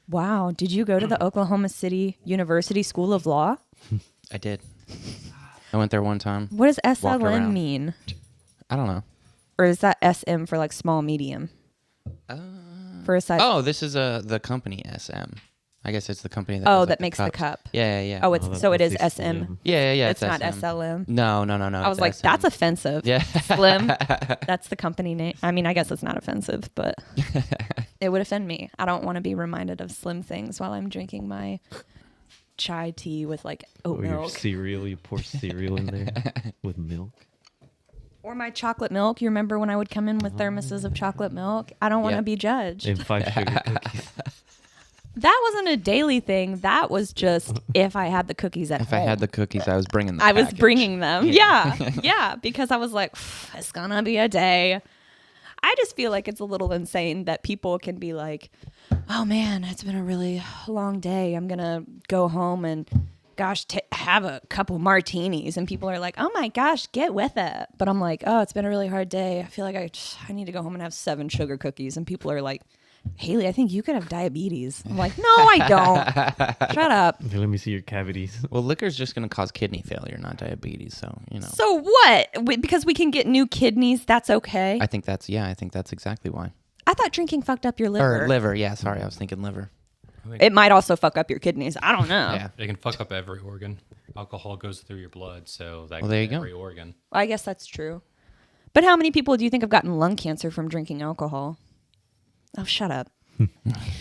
Wow. Did you go to the Oklahoma City University School of Law? I did. I went there one time. What does Walked SLM around. mean? I don't know. Or is that SM for like small, medium? For a size. Oh, this is the company SM. I guess it's the company that Oh, does, that like, makes the cups. cup. Yeah. Oh, it's so it is that's SM. slim. Yeah. It's not SM. SLM. No. I was it's like, SM. that's offensive. Yeah. Slim. That's the company name. I mean, I guess it's not offensive, but it would offend me. I don't want to be reminded of slim things while I'm drinking my chai tea with like oat Or your milk. cereal, you pour cereal in there with milk. Or my chocolate milk. You remember when I would come in with thermoses of chocolate milk? I don't want to Yep. be judged. And 5 sugar cookies. That wasn't a daily thing. That was just if I had the cookies at If home. I had the cookies, I was bringing the I was package. bringing them. Yeah, because I was like, it's gonna be a day. I just feel like it's a little insane that people can be like, oh man, it's been a really long day. I'm gonna go home and have a couple martinis. And people are like, oh my gosh, get with it. But I'm like, oh, it's been a really hard day. I feel like I need to go home and have 7 sugar cookies. And people are like, Haley, I think you could have diabetes. I'm like, no, I don't. Shut up. Okay, let me see your cavities. Well, liquor's just going to cause kidney failure, not diabetes. So, So what? Because we can get new kidneys, that's okay. I think that's exactly why. I thought drinking fucked up your liver. Or liver. Yeah, sorry. I was thinking liver. It might also fuck up your kidneys. I don't know. Yeah. It can fuck up every organ. Alcohol goes through your blood, so that Well, there can you every go. organ. Well, I guess that's true. But how many people do you think have gotten lung cancer from drinking alcohol? Oh, shut up.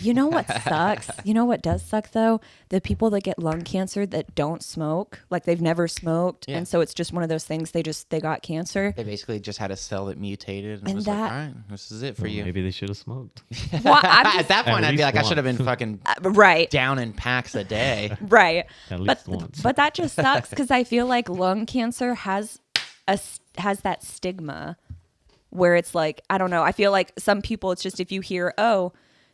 You know what sucks? You know what does suck, though? The people that get lung cancer that don't smoke, like they've never smoked, Yeah. and so it's just one of those things, they got cancer. They basically just had a cell that mutated and And was that- like, all right, this is it for Well, you. Maybe they should have smoked. Well, I'm At just, that point, At I'd be least like, I should have once. been fucking right. down in packs a day. Right. At But least once. but that just sucks because I feel like lung cancer has that stigma where it's like, I don't know. I feel like some people, it's just if you hear, oh,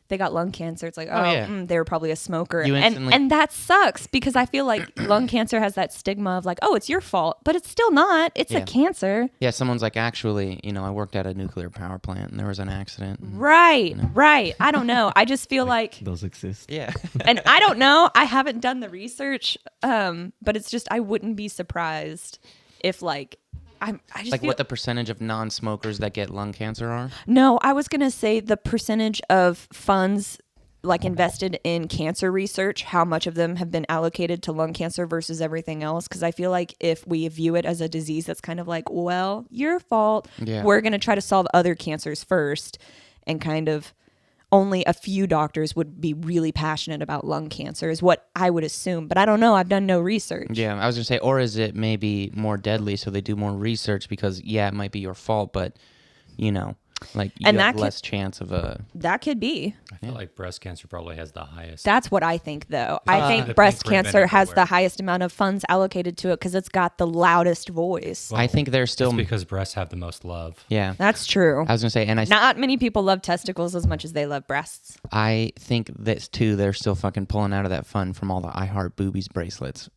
they got lung cancer, it's like, oh, yeah. They were probably a smoker. You instantly- And that sucks because I feel like lung cancer has that stigma of like, oh, it's your fault, but it's still not. It's a Yeah. cancer. Yeah, someone's like, actually, I worked at a nuclear power plant and there was an accident. And, Right. I don't know. I just feel like Those exist. yeah. and I don't know. I haven't done the research, but it's just I wouldn't be surprised if I just Like feel, what the percentage of non-smokers that get lung cancer are? No, I was gonna say the percentage of funds like invested in cancer research, how much of them have been allocated to lung cancer versus everything else. Because I feel like if we view it as a disease that's kind of like, well, your fault, Yeah. we're gonna try to solve other cancers first, and kind of only a few doctors would be really passionate about lung cancer is what I would assume. But I don't know. I've done no research. Yeah, I was going to say, or is it maybe more deadly so they do more research because, yeah, it might be your fault, but, like you And have that less chance of a... That could be. I feel like breast cancer probably has the highest. That's what I think, though. I think the breast pink ribbon cancer has the everywhere. highest amount of funds allocated to it because it's got the loudest voice. I think there's still... It's because breasts have the most love. Yeah. That's true. I was going to say, and Not many people love testicles as much as they love breasts. I think that, too, they're still fucking pulling out of that fund from all the I Heart Boobies bracelets.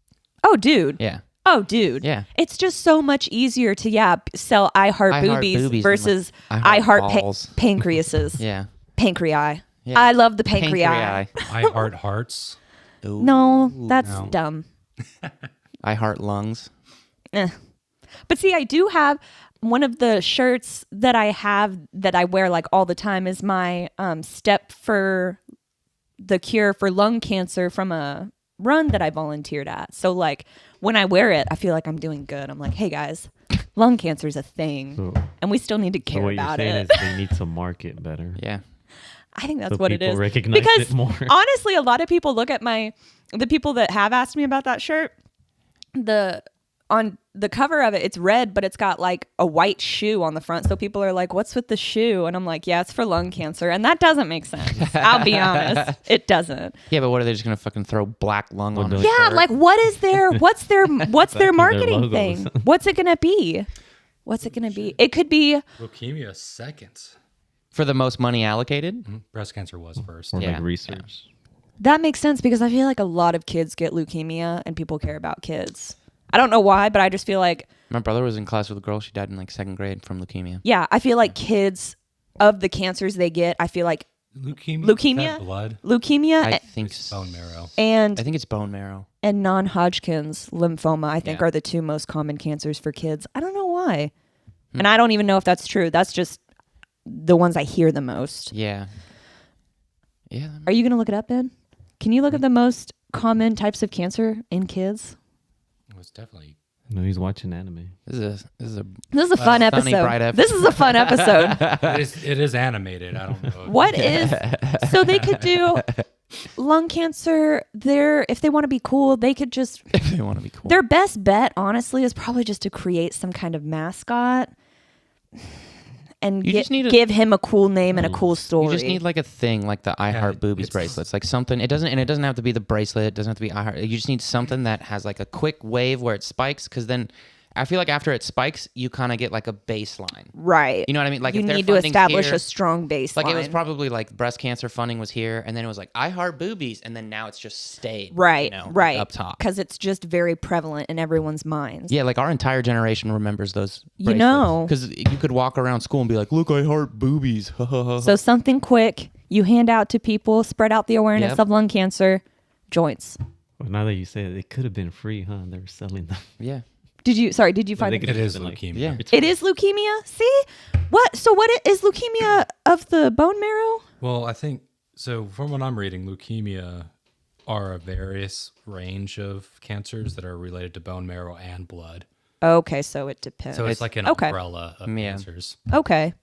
Oh, dude. Yeah. Oh, dude. Yeah. It's just so much easier to, sell I Heart I Heart Boobies Boobies versus and, I like, Heart balls. Pancreases. Yeah. Pancreas. Yeah. I love the pancreas. I heart hearts. Ooh. No, that's No. dumb. I Heart Lungs. Eh. But see, I do have one of the shirts that I have that I wear like all the time is my step for the cure for lung cancer from a run that I volunteered at. So like when I wear it, I feel like I'm doing good. I'm like, hey guys, lung cancer is a thing So, and we still need to so care what you're about saying it. is they need to market better. Yeah. I think that's So what it people is. recognize Because it more. honestly, a lot of people look at the people that have asked me about that shirt, on the cover of it, it's red, but it's got like a white shoe on the front. So people are like, what's with the shoe? And I'm like, yeah, it's for lung cancer. And that doesn't make sense. I'll be honest. It doesn't. Yeah, but what are they just going to fucking throw black lung on Well, the no. Yeah, shirt? like what's their Exactly, marketing their thing? logos. What's it gonna be? What's it gonna be? It could be Leukemia seconds. For the most money allocated? Breast cancer was first. Or Yeah. like research. that makes sense because I feel like a lot of kids get leukemia and people care about kids. I don't know why, but I just feel like, My brother was in class with a girl. She died in like 2nd grade from leukemia. yeah, I feel like kids of the cancers they get, I feel like Leukemia? Is that blood? leukemia, I think It's bone marrow. and I think it's bone marrow. and non-Hodgkin's lymphoma, I think, Yeah. are the 2 most common cancers for kids. I don't know why. And I don't even know if that's true. That's just the ones I hear the most. Yeah. Yeah. Are you going to look it up, Ben? Can you look at the most common types of cancer in kids? It was definitely. No, he's watching anime. This is a This is a fun sunny, episode. bright episode. This is a fun episode. It is animated. I don't know. What is so they could do lung cancer there if they want to be cool, they could just if they want to be cool. their best bet honestly is probably just to create some kind of mascot and You just need give him a cool name and a cool story. You just need like a thing like the I Heart Boobies it's- bracelets, like something. It doesn't have to be the bracelet. It doesn't have to be I Heart. You just need something that has like a quick wave where it spikes, because then I feel like after it spikes, you kind of get like a baseline. right. You know what I mean? Like you if their need to funding's establish here, a strong baseline. like it was probably like breast cancer funding was here, and then it was like I Heart Boobies, and then now it's just stayed right, you know, right up top. because it's just very prevalent in everyone's minds. Yeah, like our entire generation remembers those. You know. because you could walk around school and be like, "Look, I heart boobies." So something quick you hand out to people, spread out the awareness Yep. of lung cancer, joints. Well, now that you say it, it could have been free, huh? They were selling them. yeah, Did you find They it? could It have is been like- leukemia. yeah. It is leukemia. See what? So what is leukemia of the bone marrow? Well, I think so. From what I'm reading, leukemia are a various range of cancers that are related to bone marrow and blood. Okay, so it depends. So it's like an okay. umbrella of Yeah. cancers. Okay,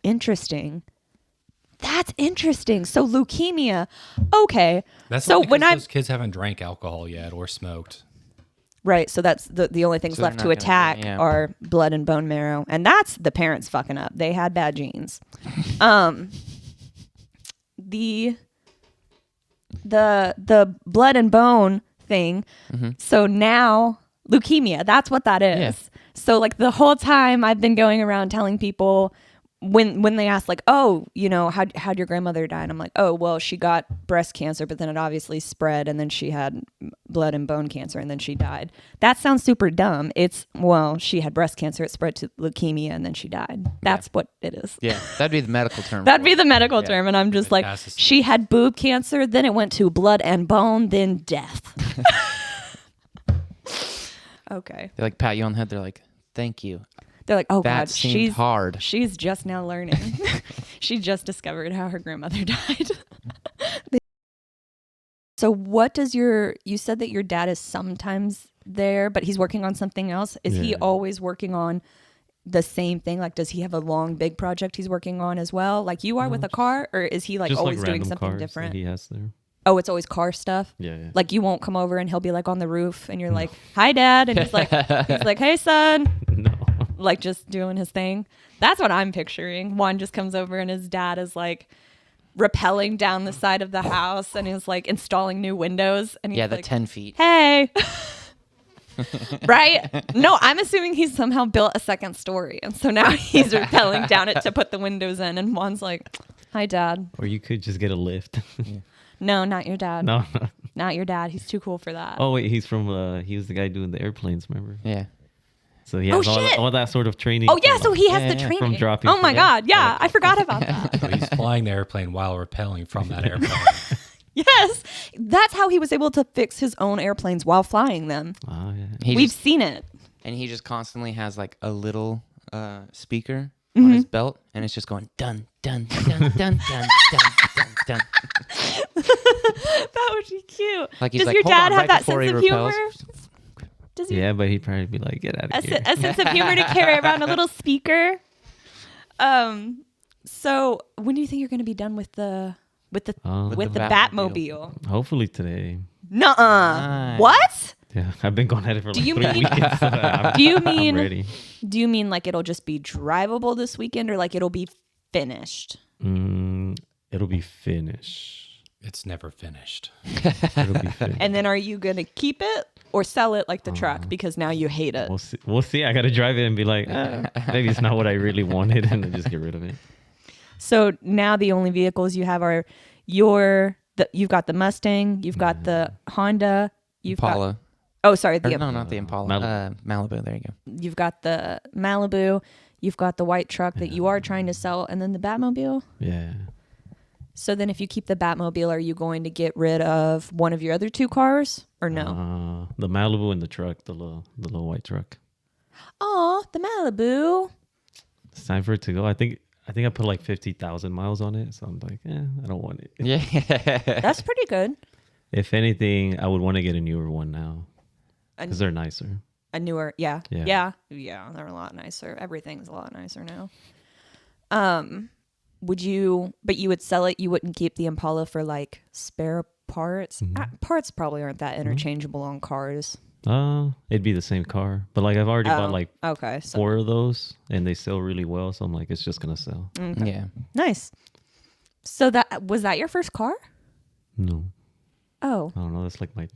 interesting. That's interesting. So leukemia. Okay. That's so only 'cause when I those kids haven't drank alcohol yet or smoked. right, so that's the only things So they're left not to gonna attack get- yeah. are blood and bone marrow, and that's the parents fucking up. They had bad genes. The blood and bone thing. So now leukemia, that's what that is. Yeah. So like the whole time I've been going around telling people when they ask like, oh, you know, how'd your grandmother die? And I'm like, oh, well, she got breast cancer, but then it obviously spread, and then she had blood and bone cancer, and then she died. That sounds super dumb. It's, well, she had breast cancer, it spread to leukemia, and then she died. That's what it is. Yeah, that'd be the medical term. That'd for be it. the medical term, and I'm just like, Metastasis. she had boob cancer, then it went to blood and bone, then death. Okay. They like pat you on the head. They're like, "Thank you." They're like, oh That God, seemed hard. She's just now learning. She just discovered how her grandmother died. So what does you said that your dad is sometimes there, but he's working on something else. Is he Yeah. always working on the same thing? Like, does he have a long, big project he's working on as well? Like you are with a car, or is he like Just always like doing random something cars different? that he has there. Oh, it's always car stuff. Yeah, yeah. Like you won't come over and he'll be like on the roof and you're like, hi dad. And he's like, hey son. No. Like just doing his thing. That's what I'm picturing. Juan just comes over and his dad is like rappelling down the side of the house and is like installing new windows. And he's Yeah, the like, 10 feet. hey. Right? No, I'm assuming he's somehow built a second story. And so now he's rappelling down it to put the windows in. And Juan's like, hi dad. Or you could just get a lift. No, not your dad. No. Not your dad. He's too cool for that. Oh wait, he's from. He was the guy doing the airplanes. Remember? Yeah. So he has shit. all that sort of training. Oh yeah, from, so he has Yeah, the yeah. training. From dropping Oh my from- God, yeah, I forgot about that. So he's flying the airplane while rappelling from that airplane. Yes, that's how he was able to fix his own airplanes while flying them. Oh yeah. He We've just, seen it. and he just constantly has like a little speaker Mm-hmm. on his belt, and it's just going dun dun dun dun dun dun dun dun. That would be cute. Like he's Does like, your hold dad on, have right that before sense he of humor? repels. Does he Yeah, but he'd probably be like, "Get out of here." a sense of humor to carry around a little speaker? So when do you think you're going to be done with the With the the Batmobile? Hopefully today. Nuh-uh. Nice. What? Yeah, I've been going at it for like you 3 mean- weekends. So Do you I'm mean ready. Do you mean like it'll just be drivable this weekend, or like it'll be finished? It'll be finished. It's never finished. It'll be finished. And then are you going to keep it or sell it like the truck because now you hate it? We'll see. We'll see. I gotta drive it and be like, maybe it's not what I really wanted, and then just get rid of it. So now the only vehicles you have are you've got the Mustang, you've got the Honda, you've got Impala. Oh, sorry. Or, no, not the Impala. Malibu. There you go. You've got the Malibu. You've got the white truck that you are trying to sell, and then the Batmobile. Yeah. So then if you keep the Batmobile, are you going to get rid of one of your other 2 cars or no? The Malibu and the truck, the little white truck. Oh, the Malibu. It's time for it to go. I think I put like 50,000 miles on it, so I'm like, I don't want it. Yeah. That's pretty good. If anything, I would want to get a newer one now because they're nicer. A newer, yeah. Yeah. They're a lot nicer. Everything's a lot nicer now. But you would sell it. You wouldn't keep the Impala for like spare parts. Parts probably aren't that interchangeable on cars. It'd be the same car, but like I've already bought like so 4 of those, and they sell really well. So I'm like, it's just gonna sell. Okay. Yeah. Nice. So that was that your first car? No, Oh. I don't know. That's like my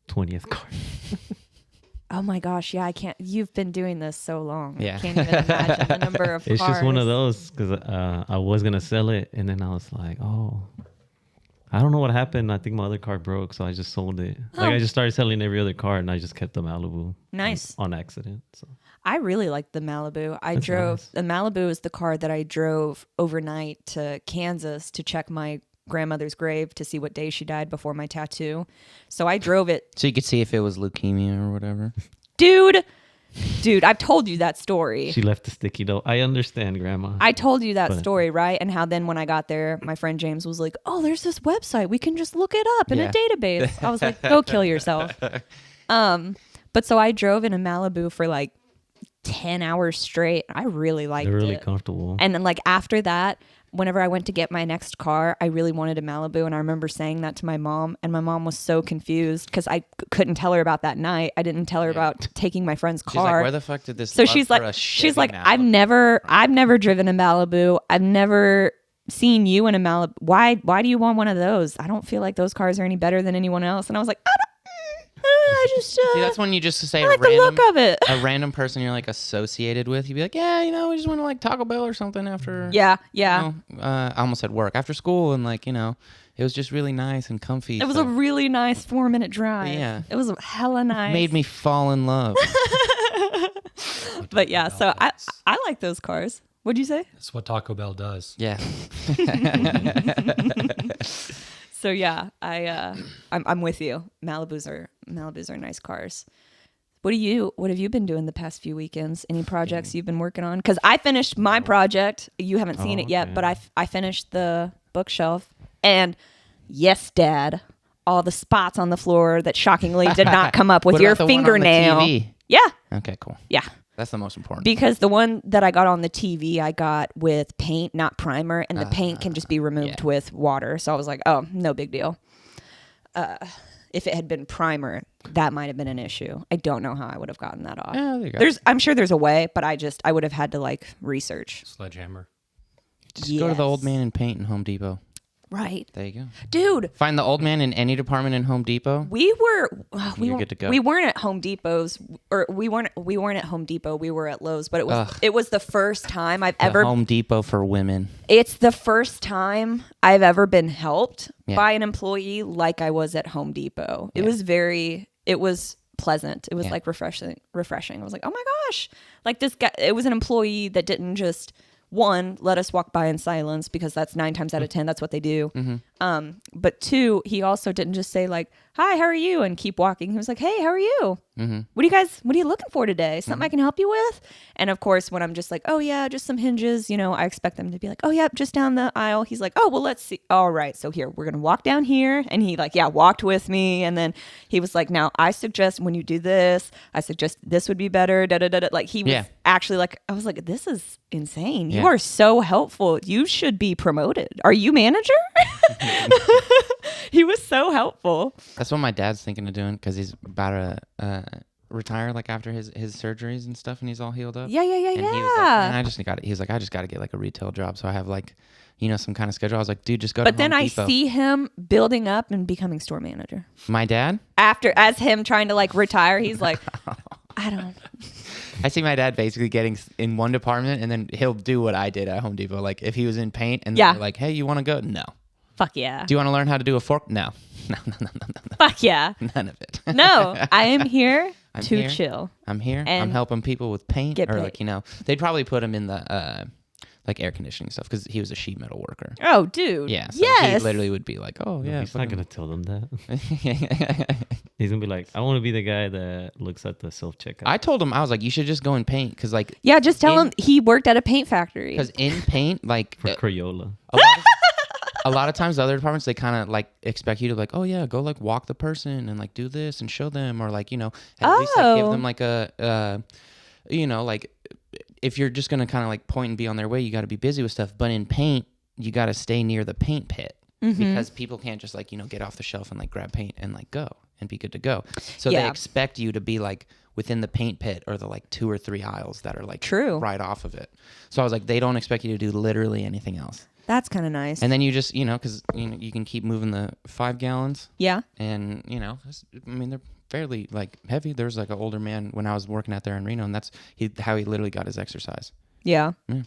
20th car. Oh my gosh, yeah, I can't. You've been doing this so long. Yeah. I can't even imagine the number of It's cars. just one of those because I was gonna sell it, and then I was like, I don't know what happened. I think my other car broke, so I just sold it. Like I just started selling every other car, and I just kept the Malibu. Nice. On accident. So I really like the Malibu. The Malibu is the car that I drove overnight to Kansas to check my grandmother's grave to see what day she died before my tattoo. So I drove it. So you could see if it was leukemia or whatever. Dude, I've told you that story. she left the sticky note. I understand, Grandma. I told you that story, right? And how then when I got there, my friend James was like, oh, there's this website. We can just look it up in a database. I was like, go kill yourself. But so I drove in a Malibu for like 10 hours straight. I really liked it. They're really comfortable. And then like after that, whenever I went to get my next car, I really wanted a Malibu. And I remember saying that to my mom, and my mom was so confused because I couldn't tell her about that night. I didn't tell her about taking my friend's car. She's like, where the fuck did this? So she's like, I've never driven a Malibu. I've never seen you in a Malibu. Why do you want one of those? I don't feel like those cars are any better than anyone else. And I was like, I just See, that's when you just say I like the look of it. a random person you're like associated with. You'd be like, yeah, we just went to like Taco Bell or something after. Yeah. I almost said work after school, and like it was just really nice and comfy. It was a really nice 4-minute drive. Yeah. It was hella nice. Made me fall in love. But yeah, so I like those cars. What'd you say? That's what Taco Bell does. Yeah. So yeah, I'm with you. Malibus are nice cars. What have you been doing the past few weekends? Any projects you've been working on? Because I finished my project. You haven't seen it yet, but I finished the bookshelf. And yes, Dad, all the spots on the floor that shockingly did not come up with What your about the one on the fingernail. TV? Yeah. Okay, cool. Yeah. That's the most important. Because the one that I got on the TV, I got with paint, not primer, and the paint can just be removed with water. So I was like, oh, no big deal. If it had been primer, that might have been an issue. I don't know how I would have gotten that off. Yeah, there you go. I'm sure there's a way, but I would have had to like research. Sledgehammer. Just go to the old man and paint in Home Depot. Right. There you go. Dude. Find the old man in any department in Home Depot. We You're good to go. We weren't at Home Depot's, or we weren't at Home Depot. We were at Lowe's, but it was the first time I've ever Home Depot for women. It's the first time I've ever been helped Yeah. by an employee like I was at Home Depot. It was pleasant. It was like refreshing. I was like, oh my gosh, like this guy. It was an employee that didn't just let us walk by in silence, because that's 9 times out of 10 that's what they do. But 2, he also didn't just say like, hi, how are you, and keep walking. He was like, hey, how are you? What are you looking for today? Something I can help you with? And of course, when I'm just like, oh yeah, just some hinges, I expect them to be like, oh yeah, just down the aisle. He's like, oh well, let's see. All right, so here, we're gonna walk down here. And he walked with me, and then he was like, now I suggest when you do this, I suggest this would be better. Like he was actually like, I was like, this is insane. You are so helpful. You should be promoted. Are you manager? He was so helpful. That's what my dad's thinking of doing, because he's about to retire, like after his surgeries and stuff, and he's all healed up. Yeah. And he was like, man, I just got to get like a retail job, so I have like, some kind of schedule. I was like, dude, just go to Home Depot. But then I see him building up and becoming store manager. My dad? As him trying to like retire, he's like, I see my dad basically getting in one department, and then he'll do what I did at Home Depot. Like if he was in paint and they're like, hey, you want to go? No. Fuck yeah. Do you want to learn how to do a fork? No. Fuck yeah. None of it. No, I am here I'm to here. chill. I'm here. I'm And helping people with paint, get or paid. like, you know, they'd probably put him in the like air conditioning stuff because he was a sheet metal worker. Oh, dude. Yeah, so yes. he literally would be like, "Oh yeah." He's not gonna tell them that. He's gonna be like, I want to be the guy that looks at the self checkout. I told him, I was like, "You should just go and paint," because like, Yeah, just tell him he worked at a paint factory. because in paint, like for Crayola. a lot of times the other departments, they kind of like expect you to like, oh yeah, go like walk the person and like do this and show them, or like, you know, at least like give them like a you know, like if you're just gonna kind of like point and be on their way, you got to be busy with stuff. But in paint, you got to stay near the paint pit because people can't just like, you know, get off the shelf and like grab paint and like go and be good to go. So they expect you to be like within the paint pit or the like 2 or 3 aisles that are like True. right off of it. So I was like, they don't expect you to do literally anything else. That's kind of nice. And then you just, you know, because you know you can keep moving the 5 gallons. Yeah. And you know, I mean, they're fairly like heavy. There's like an older man when I was working out there in Reno, and that's how he literally got his exercise. Yeah. Yeah.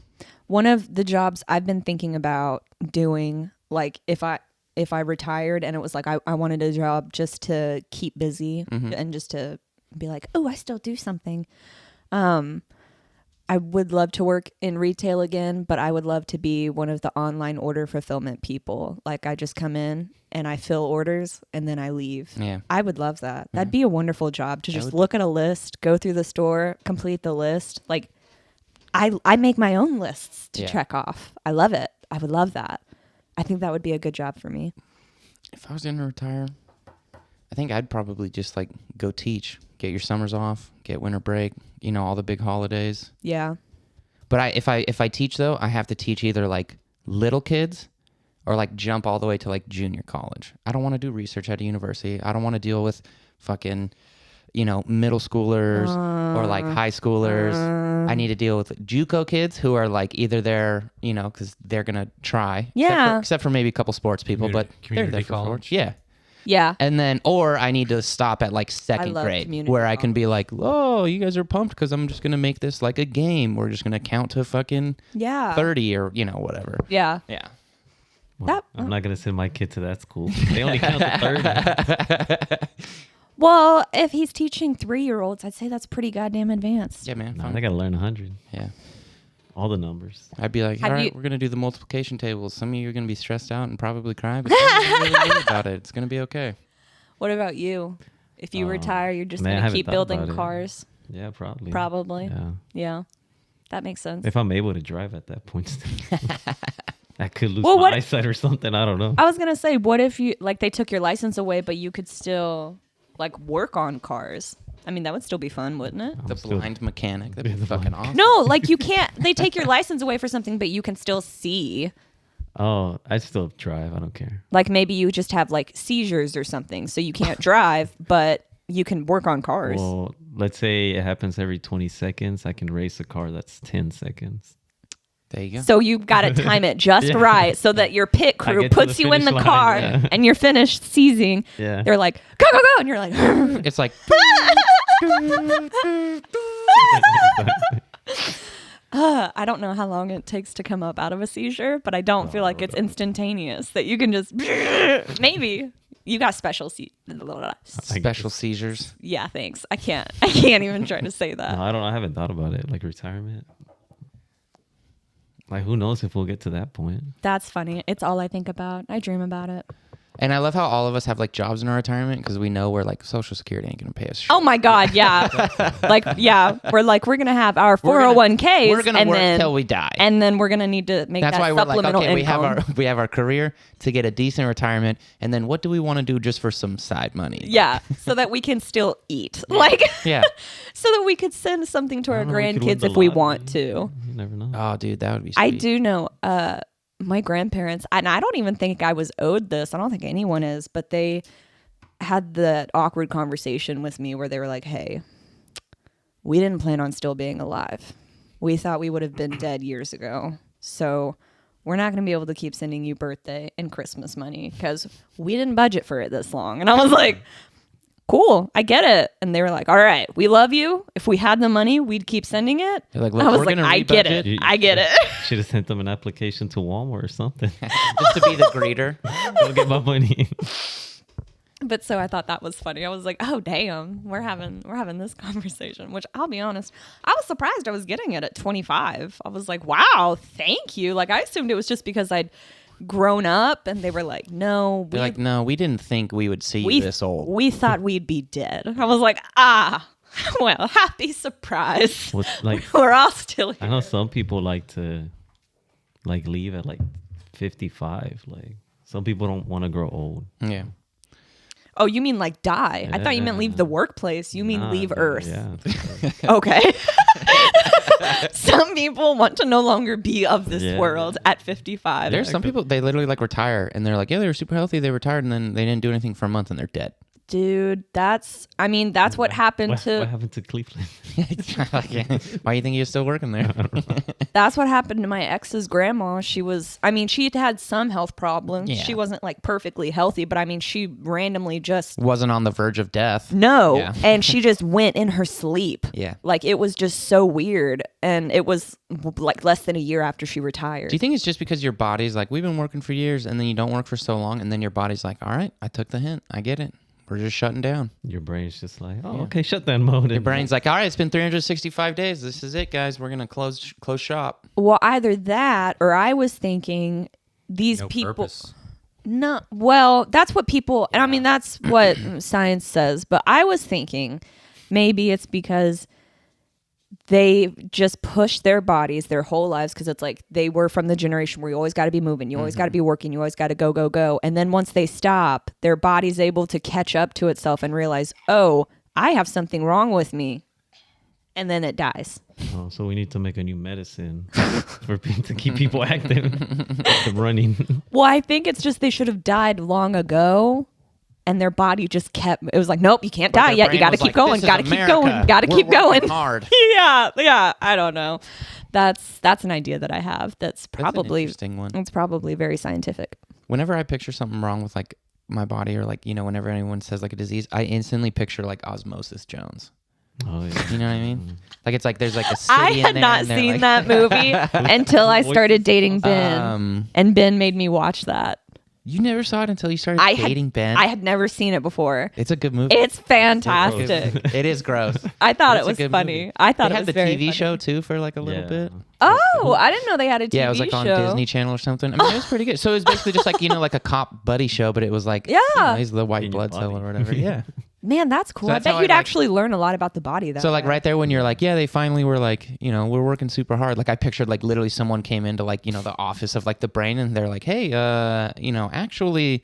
One of the jobs I've been thinking about doing, like if I retired and it was like I wanted a job just to keep busy and just to be like, oh, I still do something. I would love to work in retail again, but I would love to be one of the online order fulfillment people. Like I just come in and I fill orders and then I leave. Yeah. I would love that. That'd be a wonderful job to just look at a list, go through the store, complete the list. Like I make my own lists to check off. I love it. I would love that. I think that would be a good job for me. If I was going to retire, I think I'd probably just like go teach, get your summers off, get winter break, you know, all the big holidays. Yeah. But if I teach though, I have to teach either like little kids or like jump all the way to like junior college. I don't want to do research at a university. I don't want to deal with fucking, you know, middle schoolers or like high schoolers. I need to deal with JUCO kids who are like either there, you know, because they're gonna try. Yeah. Except for maybe a couple sports people, but they're there for college. sports. Yeah. Yeah. And then, or I need to stop at like second love grade community where I can be like, oh, you guys are pumped because I'm just going to make this like a game. We're just going to count to fucking 30 or, you know, whatever. Yeah. Yeah. Well, I'm not gonna send my kid to that school. They only count to 30. Well, if he's teaching 3-year-olds, I'd say that's pretty goddamn advanced. Yeah, man. No, fine. they gotta learn 100. Yeah. All the numbers. I'd be like, Have all right, you- we're going to do the multiplication tables. Some of you are going to be stressed out and probably cry, but some of you really worry about it. It's going to be okay. What about you? If you retire, you're just man, I going to haven't keep thought building about it. cars. Yeah, probably. Probably. Yeah. Yeah. That makes sense. If I'm able to drive at that point, I could lose Well, my what- eyesight or something. I don't know. I was going to say, what if you, like, they took your license away, but you could still, like, work on cars? I mean, that would still be fun, wouldn't it? The blind mechanic. That'd be the fucking blind- awesome. No, like, you can't, they take your license away for something, but you can still see. Oh, I still drive. I don't care. Like, maybe you just have, like, seizures or something, so you can't drive, but you can work on cars. Well, let's say it happens every 20 seconds. I can race a car that's 10 seconds. There you go. So you've got to time it just Yeah. right so that your pit I crew get to puts the you in the finish car line, yeah. and you're finished seizing. Yeah. They're like, go, go, go. And you're like, It's like, I don't know how long it takes to come up out of a seizure, but I don't feel like it's instantaneous that you can just, maybe. You got special special seizures. Yeah, thanks. I can't even try to say that. No, I haven't thought about it. Like retirement. Like who knows if we'll get to that point. That's funny. It's all I think about. I dream about it. And I love how all of us have like jobs in our retirement because we know we're like Social Security ain't going to pay us shit. Oh my God, yeah. We're going to have our 401ks. We're going to and work then, till we die. And then we're going to need to make That's that why we're like, supplemental okay, income. we have our career to get a decent retirement, and then what do we want to do just for some side money? Yeah, so that we can still eat. Like, Yeah. so that we could send something to our I don't know, we could win grandkids the if we lottery. want to. You never know. Oh, dude, that would be sweet. I do know my grandparents, and I don't even think I was owed this. I don't think anyone is, but they had that awkward conversation with me where they were like, hey, we didn't plan on still being alive. We thought we would have been dead years ago. So we're not going to be able to keep sending you birthday and Christmas money because we didn't budget for it this long. And I was like, cool, I get it. And they were like, all right, we love you. If we had the money, we'd keep sending it. You're like, look, I was we're like, gonna I get rebudget. it. I get it. Should have sent them an application to Walmart or something. Just to be the greeter. Don't get my money. But so I thought that was funny. I was like, oh damn, we're having this conversation, which I'll be honest, I was surprised I was getting it at 25. I was like, wow, thank you. Like I assumed it was just because I'd grown up and they were like, no, They're like, no, we didn't think we would see you this old. We thought we'd be dead. I was like, well, happy surprise. Like, we're all still here. I know some people like to like leave at like 55. Like some people don't want to grow old. Yeah. Oh, you mean like die? I thought you meant leave the workplace. You mean leave Earth. Yeah. Okay. Some people want to no longer be of this world at 55. There's some people, they literally like retire and they're like, yeah, they were super healthy. They retired and then they didn't do anything for a month and they're dead. Dude, that's what happened What happened to Cleveland? Why do you think you're still working there? That's what happened to my ex's grandma. She had some health problems. Yeah. She wasn't like perfectly healthy, but I mean, she randomly just Wasn't on the verge of death. No. Yeah. And she just went in her sleep. Yeah. Like it was just so weird. And it was like less than a year after she retired. Do you think it's just because your body's like, we've been working for years and then you don't work for so long and then your body's like, all right, I took the hint. I get it. We're just shutting down. Your brain's just like, okay, shut down mode. Your brain's like, all right, it's been 365 days. This is it, guys. We're going to close shop. Well, either that or I was thinking these people. Purpose. No, well, that's what people, and I mean, that's what science says, but I was thinking maybe it's because they just push their bodies their whole lives because it's like they were from the generation where you always got to be moving, you always got to be working, you always got to go. And then once they stop, their body's able to catch up to itself and realize, oh, I have something wrong with me. And then it dies. Oh, so we need to make a new medicine to keep people active, running. Well, I think it's just they should have died long ago. And their body just kept, it was like, nope, you can't die yet. You got to keep going. Got to keep going. Got to keep going. Hard. Yeah. I don't know. That's an idea that I have. That's probably an interesting one. It's probably very scientific. Whenever I picture something wrong with like my body or like, whenever anyone says like a disease, I instantly picture like Osmosis Jones. Oh, yeah. You know what I mean? Like it's like there's like a city I in had there not and they're seen like- that movie until I started dating Ben. And Ben made me watch that. You never saw it until you started dating Ben? I had never seen it before. It's a good movie. It's fantastic. It is gross. I thought It's it a was good funny. movie. I thought they it had was the very TV funny. show too for like a little bit. Oh, I didn't know they had a TV show. Yeah, it was like on Disney Channel or something. I mean, it was pretty good. So it was basically just like, like a cop buddy show, but it was like, he's the white In your blood cell body. or whatever. Yeah. Man, that's cool. So I that's bet how you'd I, like- actually learn a lot about the body. So like right there when you're like, yeah, they finally were like, we're working super hard. Like I pictured like literally someone came into like, the office of like the brain and they're like, hey, actually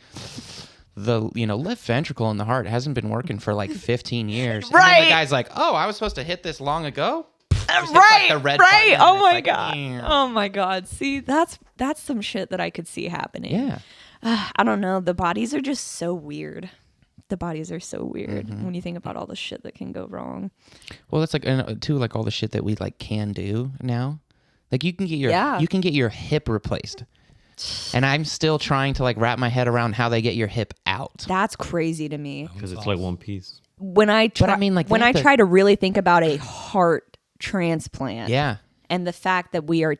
the, left ventricle in the heart hasn't been working for like 15 years. Right. And then the guy's like, oh, I was supposed to hit this long ago? Just hits, Right, like, the red right. button Oh and my it's like, god. "Eh." Oh my god. See, that's some shit that I could see happening. Yeah. I don't know. The bodies are just so weird. The bodies are so weird when you think about all the shit that can go wrong. Well, that's like too like all the shit that we like can do now. Like you can get your hip replaced. And I'm still trying to like wrap my head around how they get your hip out. That's crazy to me. Because it's like one piece. When I try, I mean, like, when they I have to- try to really think about a heart transplant, Yeah. and the fact that we are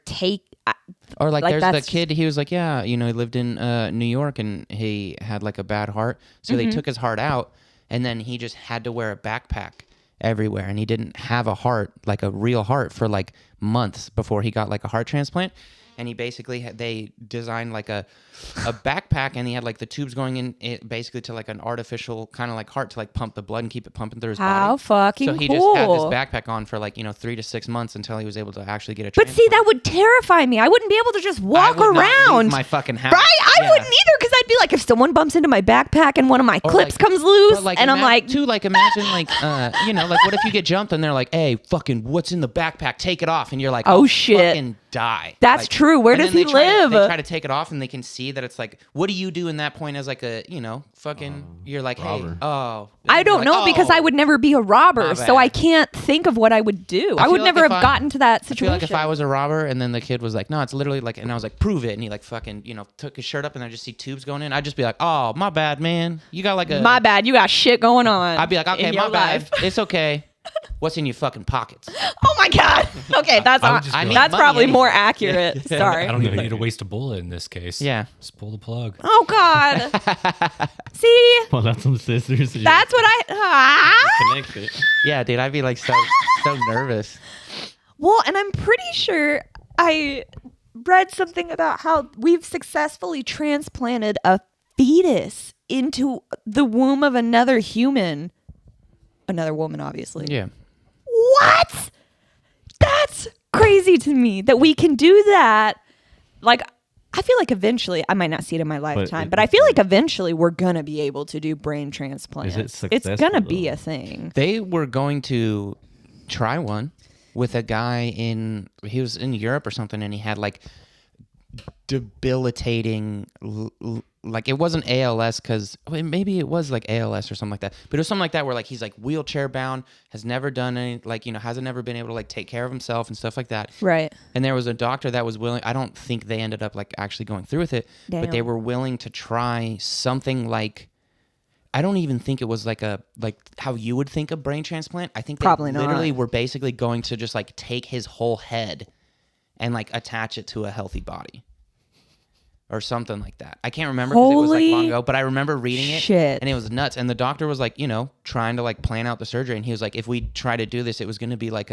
Or like there's the that's kid, he was like, yeah, he lived in New York and he had like a bad heart. So they took his heart out and then he just had to wear a backpack everywhere. And he didn't have a heart, like a real heart for like months before he got like a heart transplant. And he basically they designed like a backpack and he had like the tubes going in it basically to like an artificial kind of like heart to like pump the blood and keep it pumping through his body. How fucking So he cool. just had this backpack on for like, 3 to 6 months until he was able to actually get a But transplant. see, that would terrify me. I wouldn't be able to just walk I would not leave around my fucking house. Right? I Yeah. wouldn't either because I'd be like, if someone bumps into my backpack and one of my Or, clips like- comes loose, But, and I'm like, too, like imagine like like what if you get jumped and they're like, hey, fucking, what's in the backpack? Take it off, and you're like, Oh, I'll shit. fucking die. That's Like, true. Where and does then he they try to- live? They try to take it off, and they can see that it's like, what do you do in that point as like a fucking? You're like, robber. hey, oh. I don't You're know like, because oh. I would never be a robber, My so I bad. can't think of what I would do. I would feel like never if have I- gotten to that I feel situation. like if I was a robber and then the kid was like, no, it's literally like, and I was like, prove it, and he like fucking, took his shirt up and I just see tubes going in. I'd just be like, oh, my bad, man. You got like a. My bad, you got shit going on. I'd be like, okay, in my your bad. life. It's okay. What's in your fucking pockets? Oh my my god. Okay, that's I would just be like, that's money probably anyway. more accurate. Sorry. I don't even need to waste a bullet in this case. Yeah. Just pull the plug. Oh god. See, Pull out some scissors. And that's what connect it. Yeah, dude, I'd be like so nervous. Well, and I'm pretty sure I read something about how we've successfully transplanted a fetus into the womb of another human. Another woman, obviously. Yeah. What? That's crazy to me that we can do that. Like, I feel like eventually, I might not see it in my lifetime, but I feel like eventually we're going to be able to do brain transplants. Is it It's successful, going to be though? a thing. They were going to try one with a guy he was in Europe or something, and he had like debilitating, like it wasn't ALS because maybe it was like ALS or something like that, but it was something like that where like he's like wheelchair bound, has never done any, like, you know, hasn't never been able to like take care of himself and stuff like that. Right. And there was a doctor that was willing, I don't think they ended up like actually going through with it, but they Damn. were willing to try something like, I don't even think it was like how you would think a brain transplant. I think they Probably not. literally were basically going to just like take his whole head and like attach it to a healthy body or something like that. I can't remember because it was like long Holy ago, but I remember reading it shit. and it was nuts. And the doctor was like, you know, trying to like plan out the surgery. And he was like, if we try to do this, it was going to be like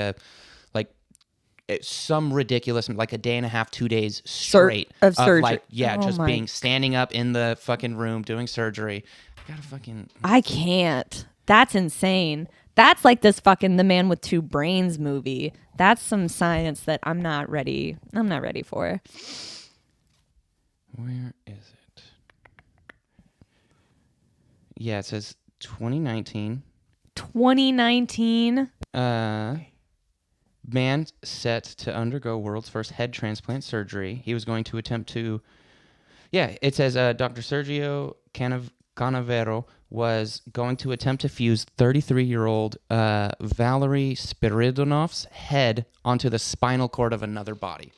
some ridiculous, like a day and a half, 2 days straight of surgery. Like, yeah, Oh just my- being standing up in the fucking room doing surgery. I gotta fucking. I can't. That's insane. That's like this fucking The Man with Two Brains movie. That's some science that I'm not ready for. Where is it? Yeah, it says 2019. 2019. Man set to undergo world's first head transplant surgery. He was going to attempt to. Yeah, it says Dr. Sergio Canavero was going to attempt to fuse 33-year-old Valery Spiridonov's head onto the spinal cord of another body.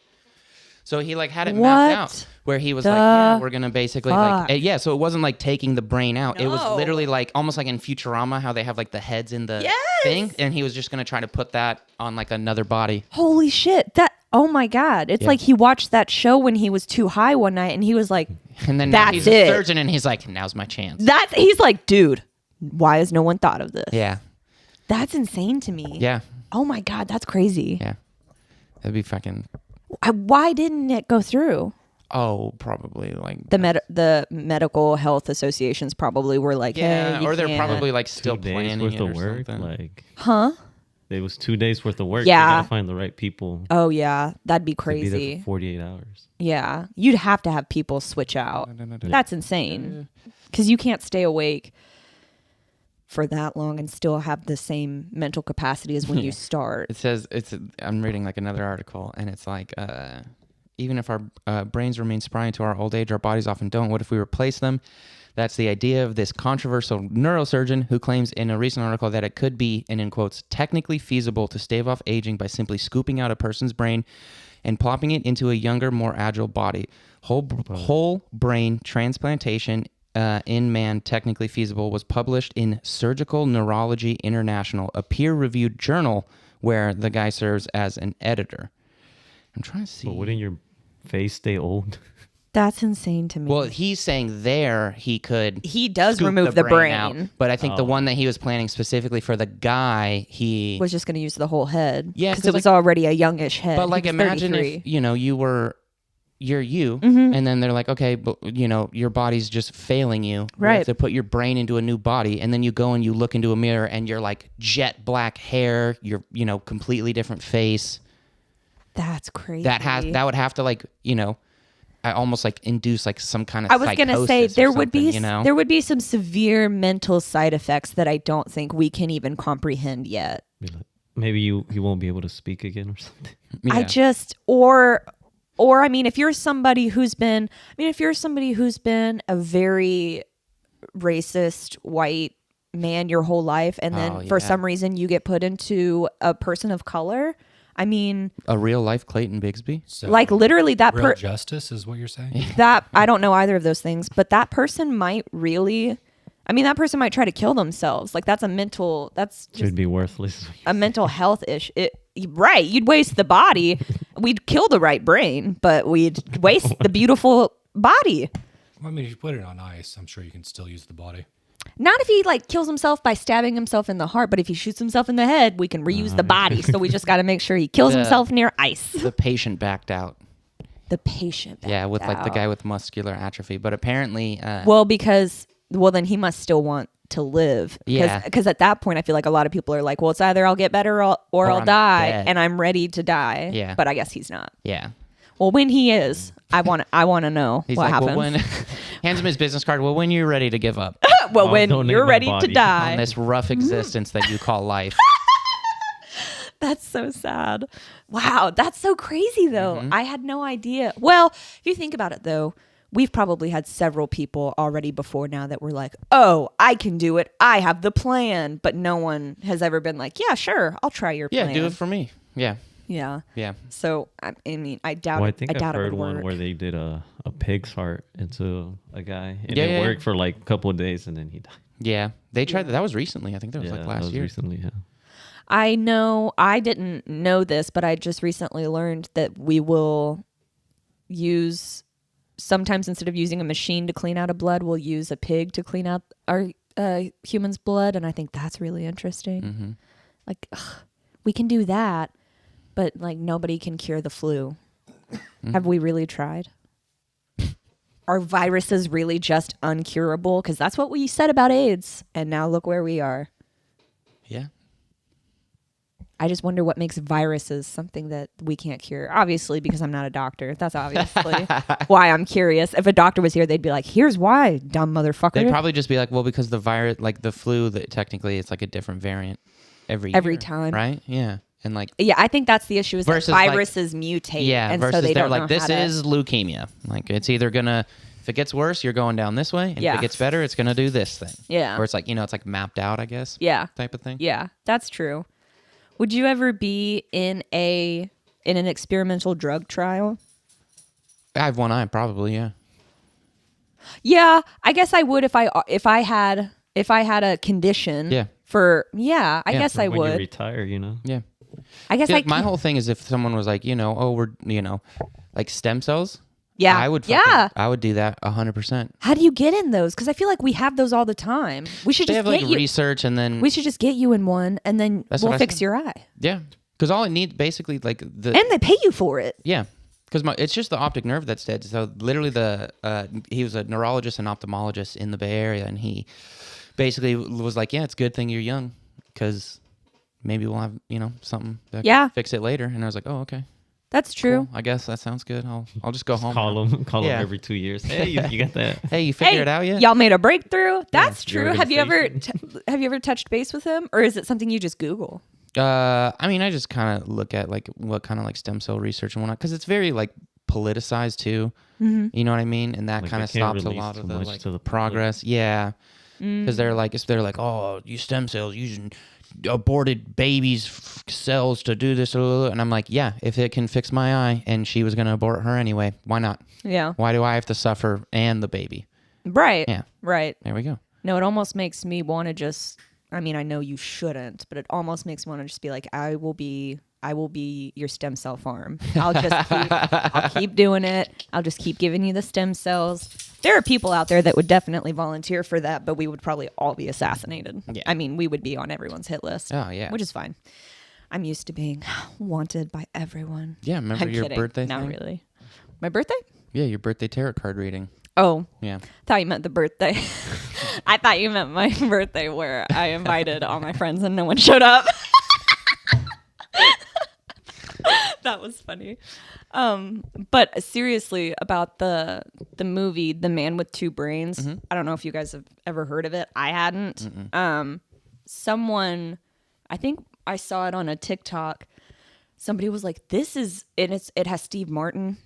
So he like had it mapped out where he was like, yeah, we're gonna basically fuck? like, yeah. So it wasn't like taking the brain out. It was No. literally like almost like in Futurama how they have like the heads in the thing, and he was just gonna try to put that on like another body. Holy shit. Oh my God. It's Yeah. like he watched that show when he was too high one night and he was like, And then now That's he's it. a surgeon, and he's like, now's my chance. he's like, dude, why has no one thought of this? Yeah, That's insane to me. yeah, Oh my God. That's crazy. yeah. That'd be fucking. Why didn't it go through? Oh, probably like. The medical health associations probably were like, Yeah, hey, you or they're can't. probably like 2 still days planning worth it of or work. something. Like, Huh? it was 2 days worth of work. Yeah. You gotta find the right people. Oh yeah, that'd be To be there crazy. for 48 hours. Yeah, you'd have to have people switch out. That's insane. Because you can't stay awake for that long and still have the same mental capacity as when you start. It says I'm reading like another article, and it's like even if our brains remain spry into our old age, our bodies often don't. What if we replace them? That's the idea of this controversial neurosurgeon who claims in a recent article that it could be, and in quotes, technically feasible to stave off aging by simply scooping out a person's brain and plopping it into a younger, more agile body. Whole brain transplantation in man, technically feasible, was published in Surgical Neurology International, a peer-reviewed journal where the guy serves as an editor. I'm trying to see. But wouldn't your face stay old? That's insane to me. Well, he's saying there he could. He does scoop remove the brain. out. But I think the one that he was planning specifically for the guy, he was just going to use the whole head. Yeah, because 'cause it was like- already a youngish head. But He like, was imagine 33. if you're you, Mm-hmm. and then they're like, okay, but your body's just failing you. We Right. have to put your brain into a new body, and then you go and you look into a mirror, and you're like jet black hair, you're completely different face. That's crazy. That would have to like I almost like induce like some kind of. I was gonna say psychosis or there would be something, there would be some severe mental side effects that I don't think we can even comprehend yet. Be like, maybe you won't be able to speak again or something. I Yeah. just or I mean, if you're somebody who's been a very racist white man your whole life, and then Oh, for yeah. some reason you get put into a person of color. I mean, a real life Clayton Bigsby. So, like literally that real justice is what you're saying? that I don't know either of those things, but that person might really I mean, that person might try to kill themselves. Like that's just Should be worthless. a mental health issue. Right. You'd waste the body. We'd kill the right brain, but we'd waste the beautiful body. Well, I mean, if you put it on ice, I'm sure you can still use the body. Not if he like kills himself by stabbing himself in the heart, but if he shoots himself in the head, we can reuse the body. So we just got to make sure he kills himself near ice. The patient backed out. The patient. Yeah, with like the guy with muscular atrophy. But apparently, Well, then he must still want to live. Yeah. Because at that point, I feel like a lot of people are like, well, it's either I'll get better or I'll I'm die, dead. and I'm ready to die. Yeah. But I guess he's not. yeah. Well, when he is, I want to know He's what like, happens. well, when hands him his business card. Well, when you're ready to give up well, I'll when donate you're my ready to body. on die. this rough existence that you call life. That's so sad. Wow, that's so crazy though. Mm-hmm. I had no idea. Well, if you think about it though, we've probably had several people already before now that were like, "Oh, I can do it. I have the plan." But no one has ever been like, "Yeah, sure, I'll try your Yeah, plan." do it for me. Yeah, Yeah. yeah. So I mean, I doubt. Well, I it. think I doubt I've it heard would one work. where they did a pig's heart into a guy, and Yeah, it yeah, worked for like a couple of days, and then he died. Yeah, they tried that. That was recently. I think that was Yeah, like that last was year. recently. Yeah. I know. I didn't know this, but I just recently learned that we will use sometimes instead of using a machine to clean out a blood, we'll use a pig to clean out our human's blood, and I think that's really interesting. Mm-hmm. Like, we can do that, but like nobody can cure the flu. Have we really tried? Are viruses really just uncurable? Because that's what we said about AIDS, and now look where we are. Yeah. I just wonder what makes viruses something that we can't cure. Obviously, because I'm not a doctor. That's obviously why I'm curious. If a doctor was here, they'd be like, "Here's why, dumb motherfucker." They'd probably just be like, well, because the virus, like the flu, that technically it's like a different variant every year, time. right? Yeah, and like Yeah, I think that's the issue is that Versus, like- viruses mutate. yeah, and versus so they they're don't like, know this how to- is leukemia. Like it's either gonna, if it gets worse, you're going down this way, and Yeah. if it gets better, it's gonna do this thing. Yeah. Or it's like it's like mapped out, I guess. Yeah. Type of thing. Yeah, that's true. Would you ever be in an experimental drug trial? I have one eye, probably. Yeah. Yeah, I guess I would if I had a condition. Yeah. I guess I When you would. retire, Yeah. I guess See, I like, my whole thing is if someone was like, oh, we're, like stem cells. Yeah. I would. Yeah. I would do that 100%. How do you get in those? Because I feel like we have those all the time. We should They just have like get you. research, and then We should just get you in one, and then That's we'll what I fix said. your eye. yeah, because all it needs basically like the And they pay you for it. yeah, because it's just the optic nerve that's dead. So literally he was a neurologist and ophthalmologist in the Bay Area, and he basically was like, yeah, it's a good thing you're young because maybe we'll have something that can fix it later. And I was like, oh, okay. That's true. Cool. I guess that sounds good. I'll just go home. Call them Yeah. every 2 years. Hey, you got that? Hey, you figured it out yet? Y'all made a breakthrough. That's Your true. Have you ever organization. have you ever touched base with him, or is it something you just Google? I mean, I just kind of look at like what kind of like stem cell research and whatnot because it's very like politicized too. Mm-hmm. You know what I mean? And that Like, kind of they can't stops a release lot of too the much like to the public. progress. Yeah, because they're like, oh, you stem cells using aborted babies' cells to do this, and I'm like, yeah, if it can fix my eye, and she was gonna abort her anyway, why not? Yeah. Why do I have to suffer and the baby? Right. Yeah. Right. There we go. No, it almost makes me want to just. I mean, I know you shouldn't, but it almost makes me want to just be like, I will be your stem cell farm. I'll keep doing it. I'll just keep giving you the stem cells. There are people out there that would definitely volunteer for that, but we would probably all be assassinated. Yeah. I mean, we would be on everyone's hit list. Oh yeah. Which is fine. I'm used to being wanted by everyone. Yeah. Remember I'm your kidding. birthday? Not thing? really. My birthday? Yeah, your birthday tarot card reading. Oh, Yeah. thought you meant the birthday. I thought you meant my birthday where I invited all my friends and no one showed up. That was funny. But seriously, about the movie The Man with Two Brains, I don't know if you guys have ever heard of it. I hadn't. Someone, I think I saw it on a TikTok. Somebody was like, "This is," and it has Steve Martin.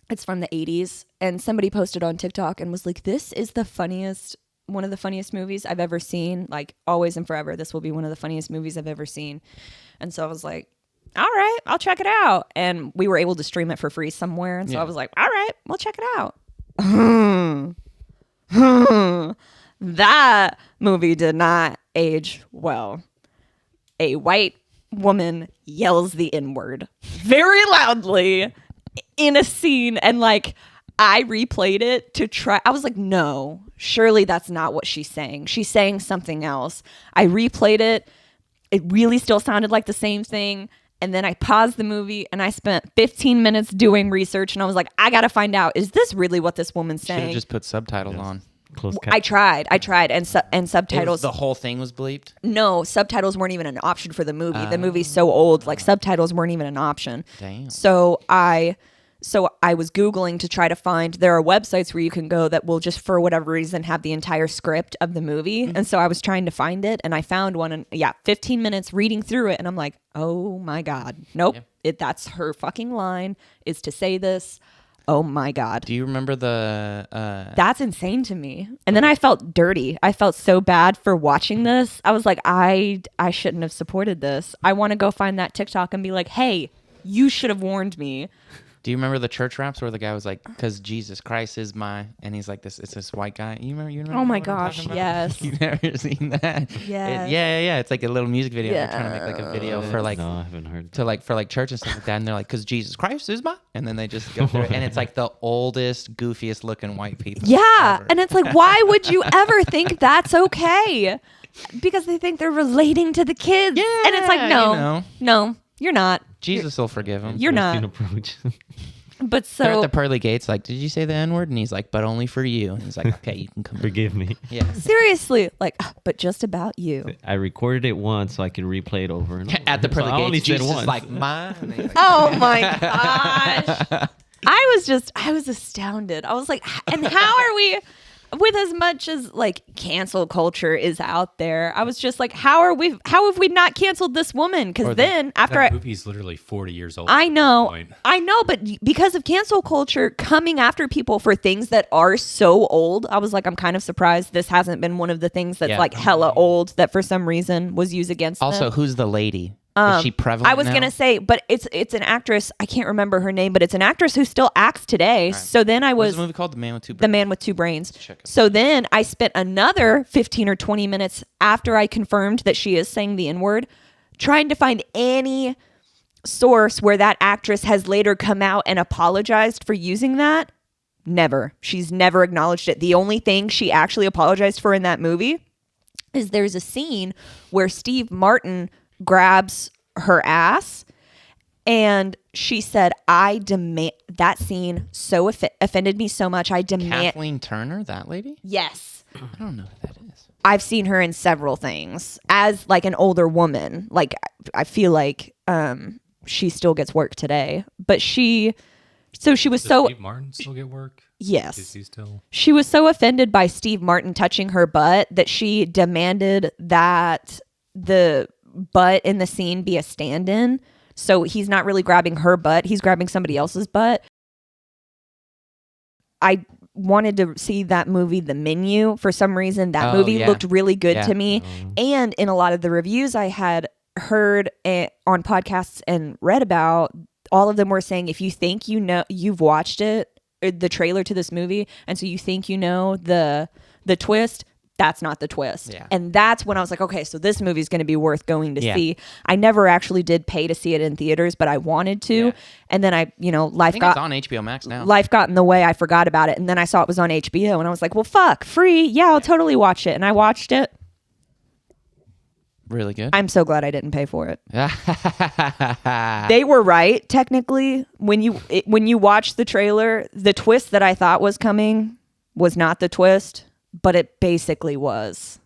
It's from the 80s, and somebody posted on TikTok and was like, "This is one of the funniest movies I've ever seen. Like, always and forever, this will be one of the funniest movies I've ever seen." And so I was like, all right, I'll check it out. And we were able to stream it for free somewhere. And so I was like, all right, we'll check it out. That movie did not age well. A white woman yells the N-word very loudly in a scene, and like I replayed it to try. I was like, no, surely that's not what she's saying. She's saying something else. I replayed it. It really still sounded like the same thing. And then I paused the movie and I spent 15 minutes doing research, and I was like, I gotta find out, is this really what this woman's Should have saying? just put subtitles on. I tried, and subtitles. The whole thing was bleeped? No, subtitles weren't even an option for the movie. The movie's so old, like subtitles weren't even an option. Damn. So I was Googling to try to find, there are websites where you can go that will just for whatever reason have the entire script of the movie. And so I was trying to find it, and I found one, and 15 minutes reading through it, and I'm like, oh my God. Nope. That's her fucking line, is to say this. Oh my God. Do you remember the That's insane to me. And then I felt dirty. I felt so bad for watching this. I was like, I shouldn't have supported this. I want to go find that TikTok and be like, hey, you should have warned me. Do you remember the church raps where the guy was like, "Cause Jesus Christ is my," and he's like, "This it's this white guy." You remember? Oh my what I'm gosh, talking about? yes. You never seen that? Yes. Yeah. It's like a little music video. They're trying to make like a video for like No, I haven't heard. for like church and stuff like that, and they're like, "Cause Jesus Christ is my," and then they just go through it, and it's like the oldest, goofiest looking white people. Yeah. ever. And it's like, why would you ever think that's okay? Because they think they're relating to the kids. Yeah, And it's like, no, you know. no, you're not. Jesus will forgive him. You're not. Approach. But They're at so the pearly gates, like, "Did you say the N-word?" And he's like, "But only for you." And he's like, "Okay, you can come in." Forgive me. Yeah. seriously, like, but just about you. I recorded it once so I could replay it over and over. At the So pearly I only gates, said Jesus is once. like, "Mine." And he's like, Oh my gosh. I was astounded. I was like, and how are we, with as much as like cancel culture is out there, I was just like, how have we not canceled this woman? Because then after That movie's literally 40 years old. I at know, this point. but because of cancel culture coming after people for things that are so old, I was like, I'm kind of surprised this hasn't been one of the things that's Yeah. like hella old that for some reason was used against them. Also, who's the lady? Is she prevalent? I was now? gonna say, but it's an actress. I can't remember her name, but it's an actress who still acts today. So then I What's was the movie called? The Man with Two The Brains. Man with Two Brains. Check it. So then I spent another 15 or 20 minutes after I confirmed that she is saying the N-word, trying to find any source where that actress has later come out and apologized for using that. Never. She's never acknowledged it. The only thing she actually apologized for in that movie is there's a scene where Steve Martin grabs her ass, and she said, I demand, that scene so offended me so much. I demand. Kathleen Turner, that lady? Yes. I don't know who that is. I've seen her in several things as like an older woman. Like I feel like she still gets work today, but she was Does so Steve Martin still get work? yes. Is he still? She was so offended by Steve Martin touching her butt that she demanded that the butt in the scene be a stand-in. So he's not really grabbing her butt, he's grabbing somebody else's butt. I wanted to see that movie, The Menu. For some reason, that movie looked really good to me. And in a lot of the reviews I had heard on podcasts and read about, all of them were saying, if you think you know, you've watched it, the trailer to this movie, and so you think you know the twist, that's not the twist. Yeah. And that's when I was like, okay, so this movie is going to be worth going to Yeah. see. I never actually did pay to see it in theaters, but I wanted to. Yeah. And then I I life think got it's on HBO Max now. life got in the way. I forgot about it. And then I saw it was on HBO, and I was like, well, fuck, free. Yeah, I'll totally watch it. And I watched it. Really good. I'm so glad I didn't pay for it. Yeah. They were right, technically. When you watch the trailer, the twist that I thought was coming was not the twist, but it basically was.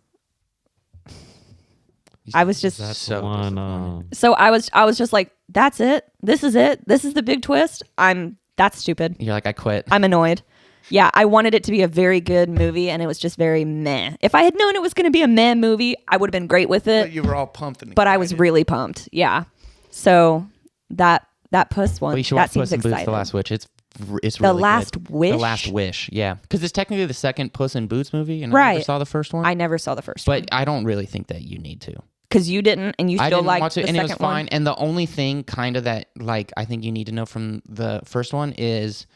I was just That's so the one. disappointed. so I was just like, that's it. This is it. This is the big twist. That's stupid. You're like, I quit. I'm annoyed. Yeah, I wanted it to be a very good movie, and it was just very meh. If I had known it was going to be a meh movie, I would have been great with it. You were all pumped. And But I was really pumped. Yeah. So that Puss one, Well, you should that watch seems Puss in Boots: exciting. The Last Wish. It's The really Last good. Wish? The Last Wish. Yeah, because it's technically the second Puss in Boots movie, and I Right. never saw the first one. I never saw the first one but I don't really think that you need to. because you didn't, and you I still didn't liked watch it, the and it was second one. fine. And the only thing, kind of, that like I think you need to know from the first one is,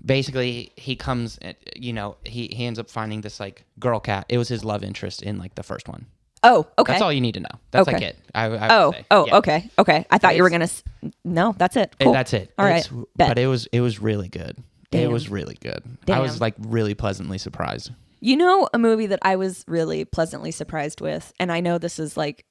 basically he comes, he ends up finding this like girl cat. It was his love interest in like the first one. Oh, okay. That's all you need to know. That's Okay. like it. I would say. Yeah. Okay. I thought you were gonna. No, that's it. Cool. That's it. All right. Bet. But it was really good. It Damn. was really good. I Damn. was like really pleasantly surprised. You know, a movie that I was really pleasantly surprised with, and I know this is like,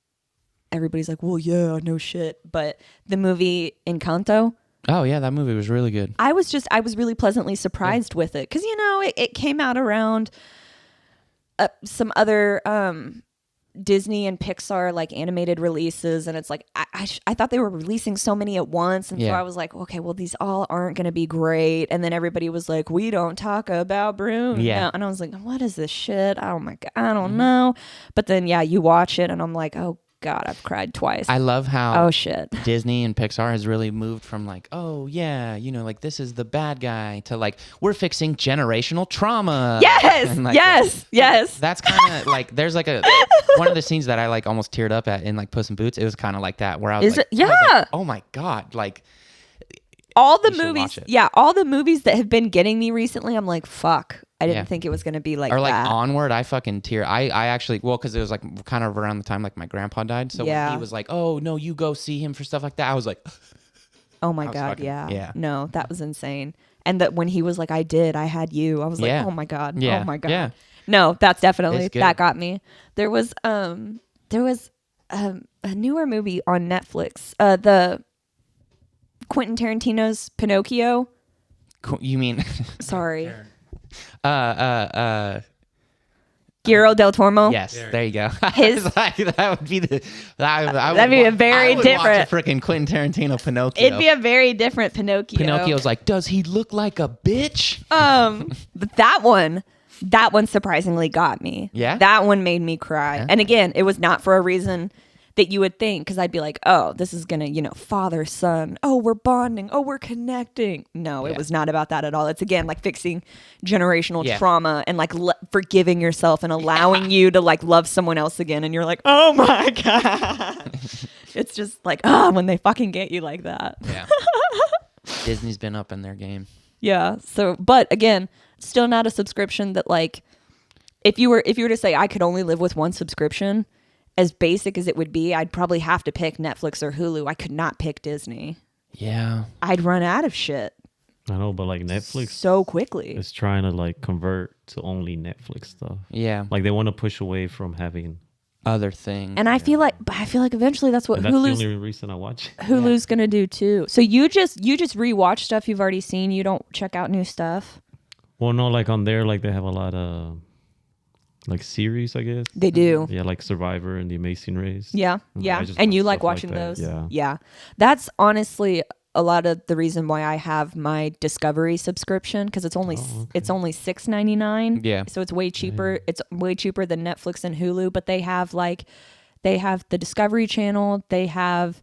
everybody's like, well, yeah, no shit, but the movie Encanto. Oh yeah, that movie was really good. I was really pleasantly surprised with it because it came out around some other Disney and Pixar like animated releases, and it's like I thought they were releasing so many at once, and so I was like, okay, well these all aren't going to be great, and then everybody was like, we don't talk about Bruno, and I was like, what is this shit? Oh my god, I don't know. But then you watch it, and I'm like, oh god, I've cried twice. I love how oh shit, Disney and Pixar has really moved from like, oh yeah, like this is the bad guy to like we're fixing generational trauma. Yes, like, yes. That's kind of like there's like one of the scenes that I like almost teared up at in like Puss in Boots. It was kind of like that where I was I was like, oh my god, like all the movies, all the movies that have been getting me recently, I'm like, fuck. I didn't think it was going to be like that. Or like Onward, I fucking tear. I actually, because it was like kind of around the time like my grandpa died. So when he was like, oh, no, you go see him for stuff like that. I was like, oh my God, yeah. No, that was insane. And that when he was like, I had you. I was like, oh my God. Yeah. Oh my God. Yeah. No, that's definitely, that got me. There was a newer movie on Netflix. The Quentin Tarantino's Pinocchio. You mean? Sorry. Guillermo del Toro. Yes, there you go. His that would be the that'd be a very different freaking Quentin Tarantino Pinocchio. It'd be a very different Pinocchio. Pinocchio's like, does he look like a bitch? But that one surprisingly got me. Yeah, that one made me cry. And again, it was not for a reason that you would think, because I'd be like, oh, this is gonna, father son, oh, we're bonding, oh, we're connecting. No, it was not about that at all. It's again like fixing generational trauma and like forgiving yourself and allowing you to like love someone else again, and you're like, oh my god. It's just like, when they fucking get you like that. Yeah. Disney's been up in their game. Yeah. So, but again, still not a subscription that like, if you were to say I could only live with one subscription, as basic as it would be, I'd probably have to pick Netflix or Hulu. I could not pick Disney. Yeah. I'd run out of shit. I know, but like Netflix so quickly is trying to like convert to only Netflix stuff. Yeah. Like they want to push away from having other things. And I feel like eventually that's what Hulu's the only reason I watch it. Hulu's gonna do too. So you just rewatch stuff you've already seen. You don't check out new stuff. Well, no, like on there, like they have a lot of like series, I guess. They do. Yeah, like Survivor and The Amazing Race. Yeah, yeah. And you like watching those? Yeah. That's honestly a lot of the reason why I have my Discovery subscription, because it's only $6.99. Yeah. So it's way cheaper. Yeah. It's way cheaper than Netflix and Hulu, but they have the Discovery Channel. They have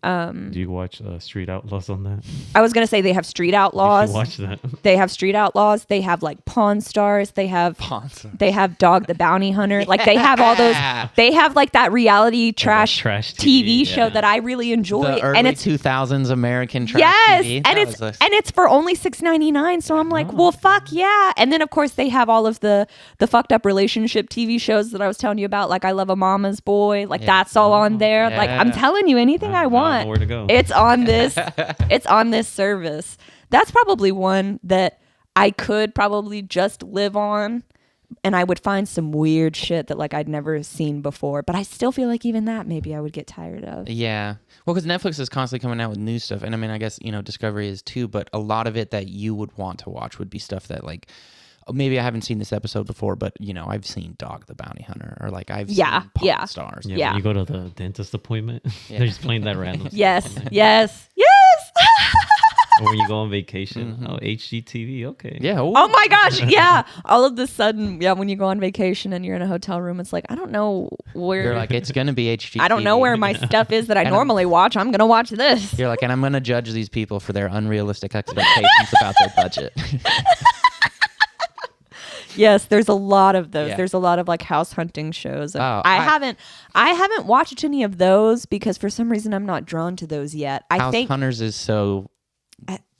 do you watch Street Outlaws on that? I was gonna say they have Street Outlaws. You should watch that. They have Street Outlaws. They have like Pawn Stars. They have Dog the Bounty Hunter. Like they have all those. They have like that reality trash TV show that I really enjoy. The early and it's 2000s American trash TV. And it's for only $6.99. So I'm like, well, fuck yeah. And then of course they have all of the fucked up relationship TV shows that I was telling you about. Like I Love a Mama's Boy. Like that's all on there. Like I'm telling you, anything I want. Where to go. It's on this service. That's probably one that I could probably just live on, and I would find some weird shit that like I'd never seen before. But I still feel like even that maybe I would get tired of. Yeah. Well, because Netflix is constantly coming out with new stuff, and I mean, I guess Discovery is too. But a lot of it that you would want to watch would be stuff that like. Maybe I haven't seen this episode before, but I've seen Dog the Bounty Hunter, or like I've seen Pawn Stars. Yeah, when you go to the dentist appointment, they're just playing that random yes, stuff. Yes. Or when you go on vacation, HGTV, okay. Yeah. Ooh. Oh my gosh, yeah. All of a sudden, when you go on vacation and you're in a hotel room, it's like, I don't know where. You're like, it's going to be HGTV. I don't know where my stuff is that I normally watch. I'm going to watch this. You're like, and I'm going to judge these people for their unrealistic expectations about their budget. Yes, there's a lot of those. Yeah. There's a lot of like house hunting shows. I haven't watched any of those because for some reason I'm not drawn to those yet. House Hunters is so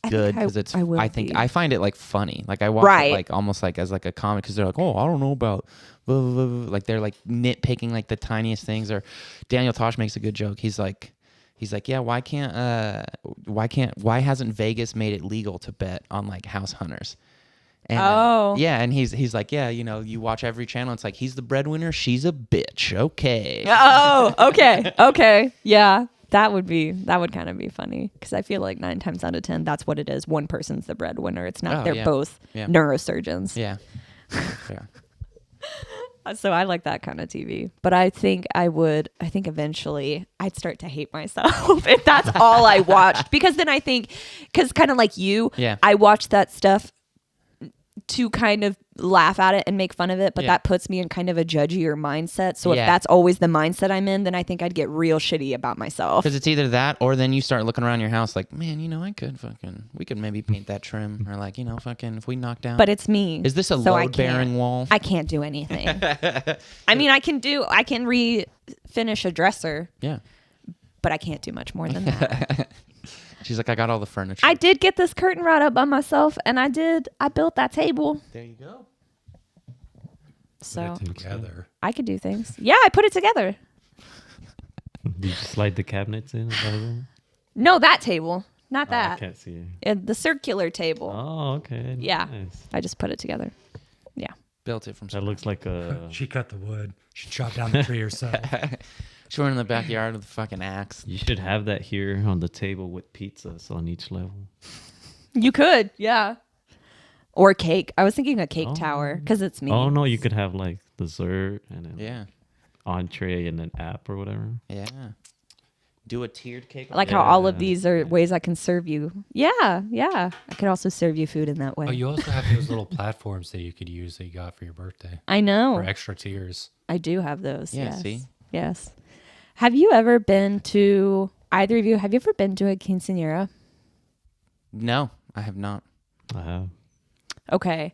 good because it's. I will I think be. I find it like funny. Like I watch Right. it like almost like as like a comic because they're like, oh, I don't know about. Blah, blah, blah, blah. Like they're like nitpicking like the tiniest things. Or Daniel Tosh makes a good joke. He's like, yeah, why hasn't Vegas made it legal to bet on like house hunters? And, yeah, and he's like, yeah, you know, you watch every channel. It's like he's the breadwinner, she's a bitch. Okay. Oh, okay, yeah. That would kind of be funny because I feel like 9 times out of 10, that's what it is. One person's the breadwinner. It's not. They're both neurosurgeons. Yeah. Yeah. So I like that kind of TV. But I think eventually I'd start to hate myself if that's all I watched. Because then I think, because kind of like you, I watch that stuff to kind of laugh at it and make fun of it, but that puts me in kind of a judgier mindset. So if that's always the mindset I'm in, then I think I'd get real shitty about myself. Because it's either that or then you start looking around your house like, man, you know, we could maybe paint that trim or like, you know, if we knock down. But it's me. Is this a load-bearing wall? I can't do anything. I mean, I can refinish a dresser. Yeah. But I can't do much more than that. She's like, I got all the furniture. I did get this curtain rod up by myself, and I built that table. There you go. So together. I could do things. Yeah, I put it together. Did you slide the cabinets in? No, that table. Not that. I can't see it. The circular table. Oh, okay. Yeah. Nice. I just put it together. Yeah. Built it from That looks like a... She cut the wood. She chopped down the tree herself. She went in the backyard with a fucking axe. You should have that here on the table with pizzas on each level. You could, yeah. Or cake. I was thinking a cake tower because it's me. Oh, no, you could have like dessert and then entree and then app or whatever. Yeah. Do a tiered cake. I like how all of these are ways I can serve you. Yeah, yeah. I could also serve you food in that way. Oh, you also have those little platforms that you could use that you got for your birthday. I know. For extra tiers. I do have those. Yeah, yes. see? Yes. Have you ever been to, either of you, have you ever been to a quinceañera? No, I have not. I have. Okay.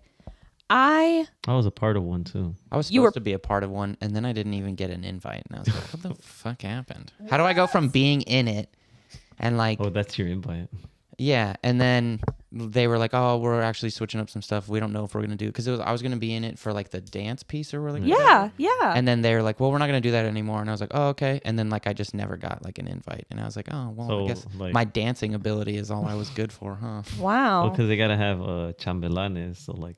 I was a part of one too. I was supposed to be a part of one, and then I didn't even get an invite. And I was like, what the fuck happened? How do I go from being in it and like... Oh, that's your invite. Yeah, and then they were like, "Oh, we're actually switching up some stuff. We don't know if we're gonna do because I was gonna be in it for like the dance piece or whatever." Yeah, yeah. And then they were like, "Well, we're not gonna do that anymore." And I was like, "Oh, okay." And then like I just never got like an invite, and I was like, "Oh, well, So, I guess like- my dancing ability is all I was good for, huh?" Wow. Because they gotta have chambelanes, so like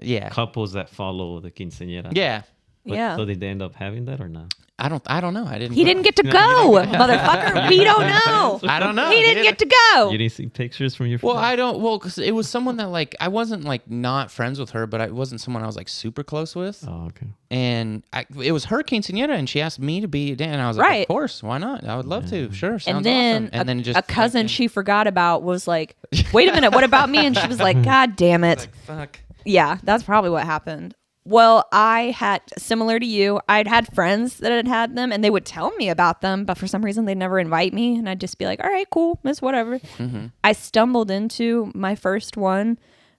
Yeah, couples that follow the quinceañera. yeah. But, Yeah. So did they end up having that or not? I don't know. I didn't. He didn't get to go, motherfucker. We don't know. I don't know. He didn't get to go. You didn't see pictures from your Well, friends? I don't. Well, because it was someone that like I wasn't like not friends with her, but it wasn't someone I was like super close with. Oh, okay. And it was her quinceañera, and she asked me to be Dan, and I was like, Right. "Of course, why not? I would love to. Sure, sounds And then, awesome." And then just a cousin she forgot about was like, wait a minute, what about me? And she was like, God damn it. like, fuck. Yeah, that's probably what happened. Well, I had, similar to you, I'd had friends that had had them and they would tell me about them, but for some reason they'd never invite me. And I'd just be like, all right, cool, miss whatever. Mm-hmm. I stumbled into my first one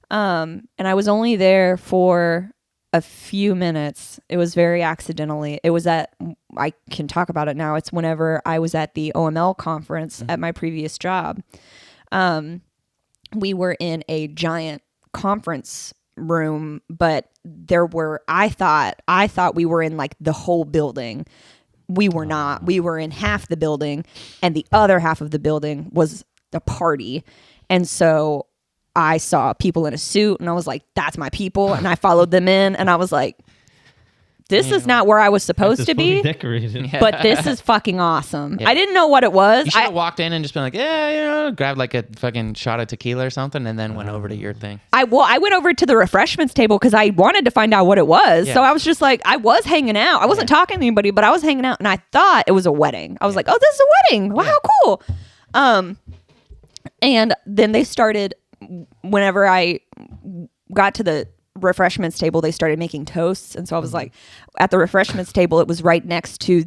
and I was only there for a few minutes. It was very accidentally. It was I can talk about it now. It's whenever I was at the OML conference at my previous job. We were in a giant conference room, but I thought we were in like the whole building. We were not. We were in half the building and the other half of the building was the party. And so I saw people in a suit and I was like, that's my people. And I followed them in and I was like, this is not where I was supposed to be, decorated. but this is fucking awesome. I didn't know what it was. You should have walked in and just been like, yeah, grabbed like a fucking shot of tequila or something, and then went over to your thing. I went over to the refreshments table because I wanted to find out what it was. Yeah. So I was just like, I was hanging out. I wasn't talking to anybody, but I was hanging out and I thought it was a wedding. I was like, oh, this is a wedding. Wow, how cool. And then they started, whenever I got to the refreshments table, they started making toasts. And so I was like, at the refreshments table, it was right next to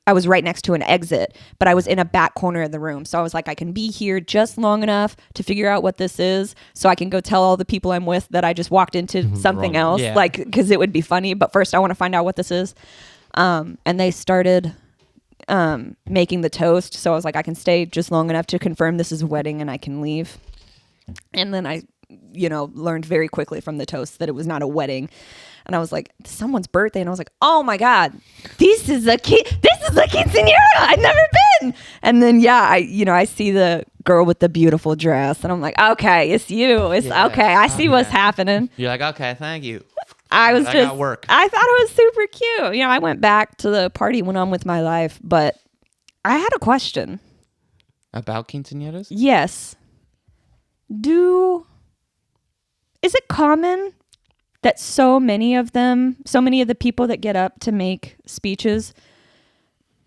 I was right next to an exit, but I was in a back corner of the room. So I was like, I can be here just long enough to figure out what this is so I can go tell all the people I'm with that I just walked into something else, Yeah. like, because it would be funny. But first I want to find out what this is. And they started making the toast. So I was like, I can stay just long enough to confirm this is a wedding and I can leave. And then I, learned very quickly from the toast that it was not a wedding. And I was like, someone's birthday. And I was like, oh my God, this is a quinceañera. I've never been. And then, I see the girl with the beautiful dress. And I'm like, okay, it's you. It's okay. I see what's happening. You're like, okay, thank you. I got work. I thought it was super cute. I went back to the party, went on with my life, but I had a question. About quinceañeras? Yes. Is it common that so many of the people that get up to make speeches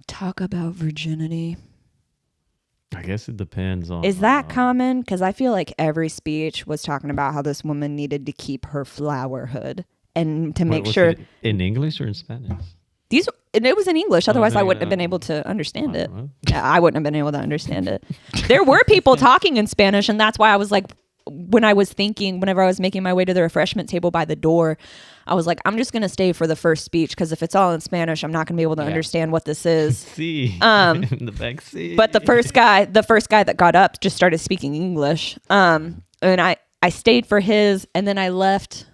talk about virginity? I guess it depends on. Is that common? Because I feel like every speech was talking about how this woman needed to keep her flowerhood and to make sure. In English or in Spanish? It was in English. Otherwise, I wouldn't have been able to understand it. Yeah, I wouldn't have been able to understand it. There were people talking in Spanish, and that's why I was like, whenever I was making my way to the refreshment table by the door, I was like, I'm just going to stay for the first speech, because if it's all in Spanish, I'm not going to be able to understand what this is. In the back seat. But the first guy that got up just started speaking English. And I stayed for his, and then I left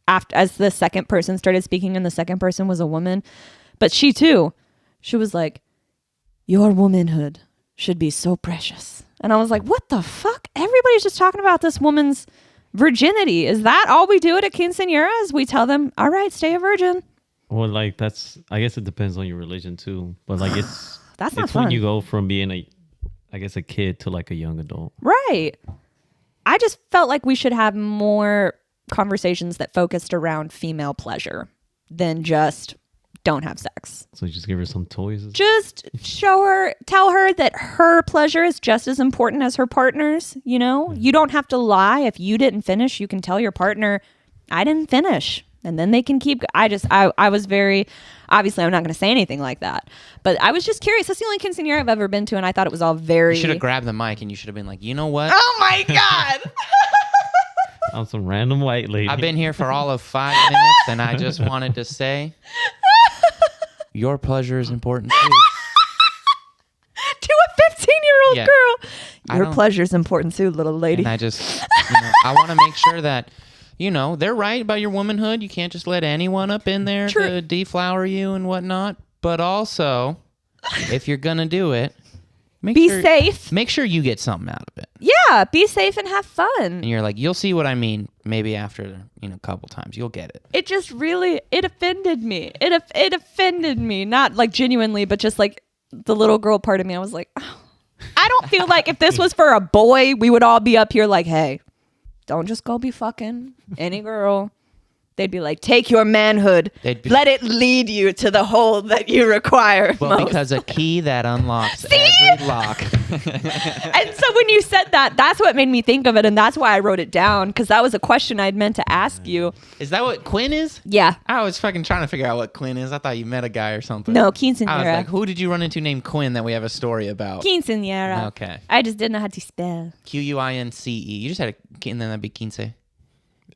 as the second person started speaking, and the second person was a woman. But she was like, your womanhood should be so precious. And I was like, what the fuck? Everybody's just talking about this woman's virginity. Is that all we do at a quinceañera? We tell them, all right, stay a virgin. Well, I guess it depends on your religion too. But it's that's not it's fun. when you go from being a kid to like a young adult. Right. I just felt like we should have more conversations that focused around female pleasure than just don't have sex. So just give her some toys. Just tell her that her pleasure is just as important as her partner's. You don't have to lie. If you didn't finish, you can tell your partner, I didn't finish. And then they can keep. I was very, obviously I'm not going to say anything like that, but I was just curious. That's the only quinceañera I've ever been to. And I thought it was all very. You should have grabbed the mic and you should have been like, you know what? Oh my God. I'm some random white lady. I've been here for all of 5 minutes and I just wanted to say, your pleasure is important too. To a 15-year-old girl. Your pleasure is important too, little lady. And I just, I want to make sure that, they're right about your womanhood. You can't just let anyone up in there to deflower you and whatnot. But also, if you're going to do it, be safe. Make sure you get something out of it. Yeah, be safe and have fun. And you're like, you'll see what I mean. Maybe after a couple times, you'll get it. It just really offended me. It offended me, not like genuinely, but just like the little girl part of me. I was like, oh. I don't feel like if this was for a boy, we would all be up here like, hey, don't just go be fucking any girl. They'd be like, take your manhood. Let it lead you to the hole that you require. Well, most. Because a key that unlocks every lock. And so when you said that, that's what made me think of it. And that's why I wrote it down, because that was a question I'd meant to ask you. Is that what Quinn is? Yeah. I was fucking trying to figure out what Quinn is. I thought you met a guy or something. No, quinceañera. I was like, who did you run into named Quinn that we have a story about? Quinceañera. Okay. I just didn't know how to spell. Quince. You just had a, and then that'd be quince.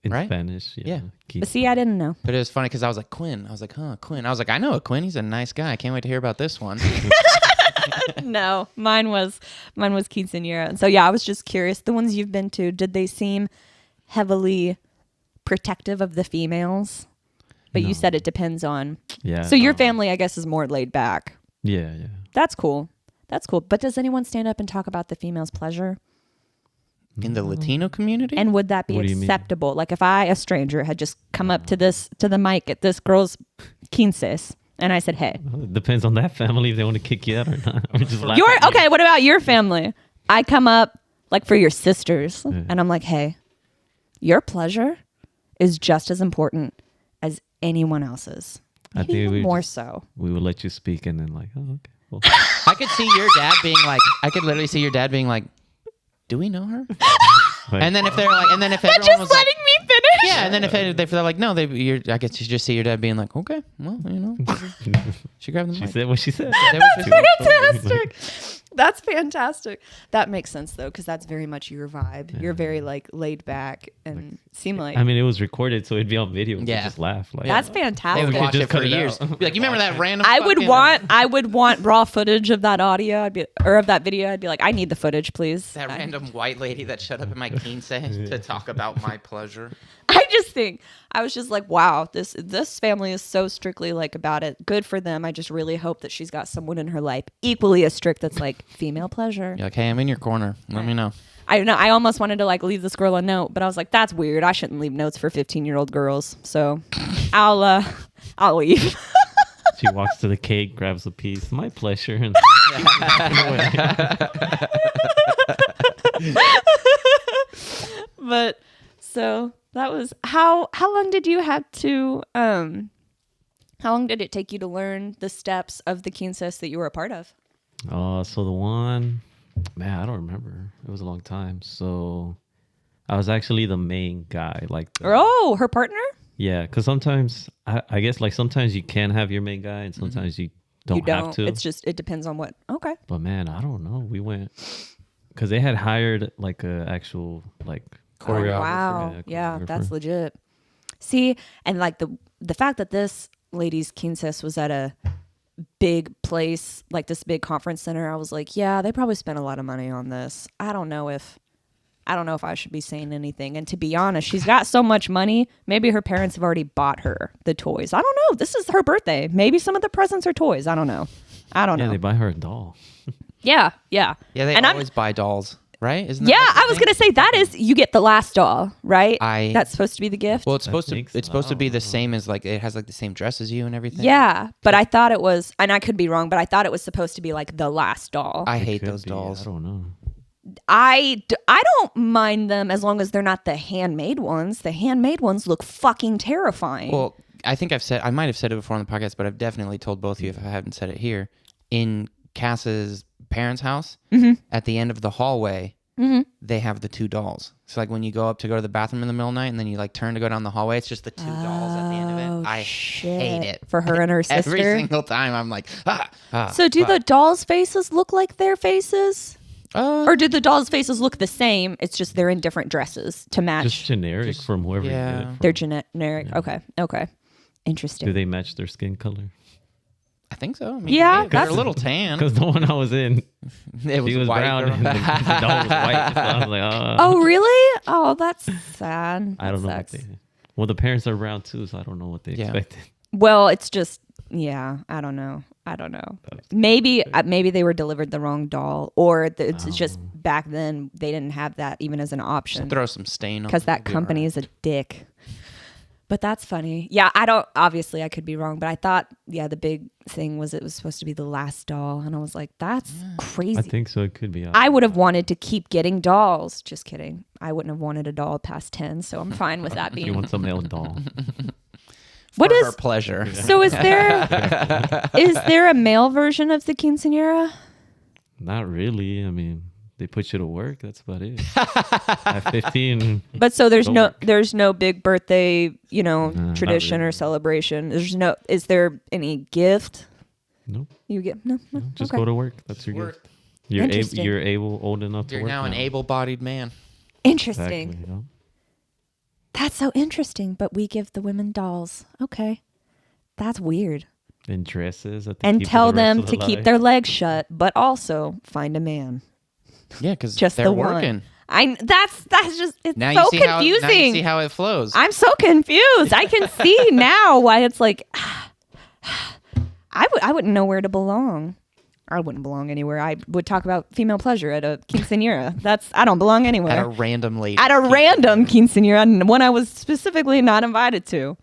In right? Spanish, yeah. But see, I didn't know. But it was funny because I was like, Quinn. I was like, Quinn. I was like, I know a Quinn. He's a nice guy. I can't wait to hear about this one. No, mine was quinceañera. And so, yeah, I was just curious. The ones you've been to, did they seem heavily protective of the females? But you said it depends on. Yeah. So your family, I guess, is more laid back. Yeah. That's cool. But does anyone stand up and talk about the female's pleasure? In the Latino community? And would that be acceptable? Like if I, a stranger, had just come up to the mic at this girl's quinces and I said, hey. Well, it depends on that family if they want to kick you out or not. Or just okay, what about your family? I come up like for your sisters and I'm like, hey, your pleasure is just as important as anyone else's. Maybe even more so. We would let you speak and then like, oh, okay. Well. I could see your dad being like, literally see your dad being like, do we know her? And then if they're like, and then if everyone just was letting me finish. Yeah, and then if they're like, no, I guess you just see your dad being like, okay, well, she grabbed the mic. She said what she said. That's fantastic. That's fantastic. That makes sense though, because that's very much your vibe. You're very like laid back and seem like. I mean, it was recorded, so it'd be on video. Yeah. Yeah, just laugh. Like, That's They fantastic. would watch just it for cut it years. out. Be like, you remember that random? I would fucking- want raw footage of that audio. Of that video. I'd be like, I need the footage, please. that random white lady that showed up in my quince to talk about my pleasure. I just think I was just like, wow, this family is so strictly like about it. Good for them. I just really hope that she's got someone in her life equally as strict that's like female pleasure. You're like, hey, I'm in your corner. Let me know. I don't know. I almost wanted to like leave this girl a note, but I was like, that's weird. I shouldn't leave notes for 15-year-old girls. So I'll leave. she walks to the cake, grabs a piece. My pleasure. And But so that was how long did you have to how long did it take you to learn the steps of the quinces that you were a part of? so the one, man, I don't remember. It was a long time. So I was actually the main guy. Like, Oh, her partner? yeah, because sometimes I guess like sometimes you can have your main guy, and sometimes you don't have to. It's just it depends on what. Okay. But man, I don't know. We went because they had hired like a actual like Choreographer. Wow. Yeah, that's choreographer. legit. See, and like the fact that this lady's quinces was at a big place, like this big conference center, I was like, yeah, they probably spent a lot of money on this. I don't know if I should be saying anything. And to be honest, she's got so much money. Maybe her parents have already bought her the toys. I don't know. This is her birthday. Maybe some of the presents are toys. I don't know. Yeah, know. they buy her a doll. Yeah. Yeah, they And always buy dolls, right? Isn't that Yeah, like the I was thing? gonna say that is you get the last doll, right? I- That's supposed to be the gift. Well, it's supposed to. think It's supposed to be so. the same as like it has like the same dress as you and everything. yeah, but I thought it was, and I could be wrong, but I thought it was supposed to be like the last doll. I It hate could those be, dolls. I don't know. I don't mind them as long as they're not the handmade ones. The handmade ones look fucking terrifying. Well, I think I might have said it before on the podcast, but I've definitely told both of you if I haven't said it here. In Cass's parents' house, at the end of the hallway, they have the two dolls. So like when you go to the bathroom in the middle of the night and then you like turn to go down the hallway, it's just the two dolls at the end of it. I hate it. For her and her sister. Every single time I'm like, So do the dolls' faces look like their faces? uh, Or do the dolls' faces look the same? It's just they're in different dresses to match. Just generic from whoever you yeah. get it They're generic. Okay. Interesting. Do they match their skin color? I think so. I mean, Yeah, they're that's- a little tan. Because the one I was in, It she was white, brown girl. and the doll was white. So I was like, Oh, really? Oh, that's sad. I don't know what Sucks. they. Well, the parents are brown too, so I don't know what they Yeah. expected. Well, it's just, yeah, I don't know. Maybe they were delivered the wrong doll, or it's just back then they didn't have that even as an option Throw some stain on because that company is a dick. But that's funny. Yeah, obviously I could be wrong, but I thought, yeah, the big thing was it was supposed to be the last doll. And I was like, that's crazy. I think so. It could be. I would have wanted to keep getting dolls. Just kidding. I wouldn't have wanted a doll past 10, so I'm fine with that You being. want some male doll? What for is her pleasure. So is there a male version of the quinceañera? Not really. I mean, they put you to work. That's about it. At 15, But so there's Don't no work. big birthday, not tradition or really. celebration. Is there any gift nope. you get? No. Just okay. go to work. That's your Work. gift. You're Interesting. old enough to You're work now an able-bodied man. Interesting. Exactly, yeah. That's so interesting. But we give the women dolls. Okay, that's weird. And dresses. That they And keep for tell the rest them of to keep life. their legs shut, but also find a man. Yeah, because Just they're the working. one. That's just it's Now so you see confusing. How, now you see how it flows. I'm so confused. I can see now why it's like I wouldn't know where to belong. I wouldn't belong anywhere. I would talk about female pleasure at a quinceañera. I don't belong anywhere. At a random lady. At a random quinceañera, and one I was specifically not invited to.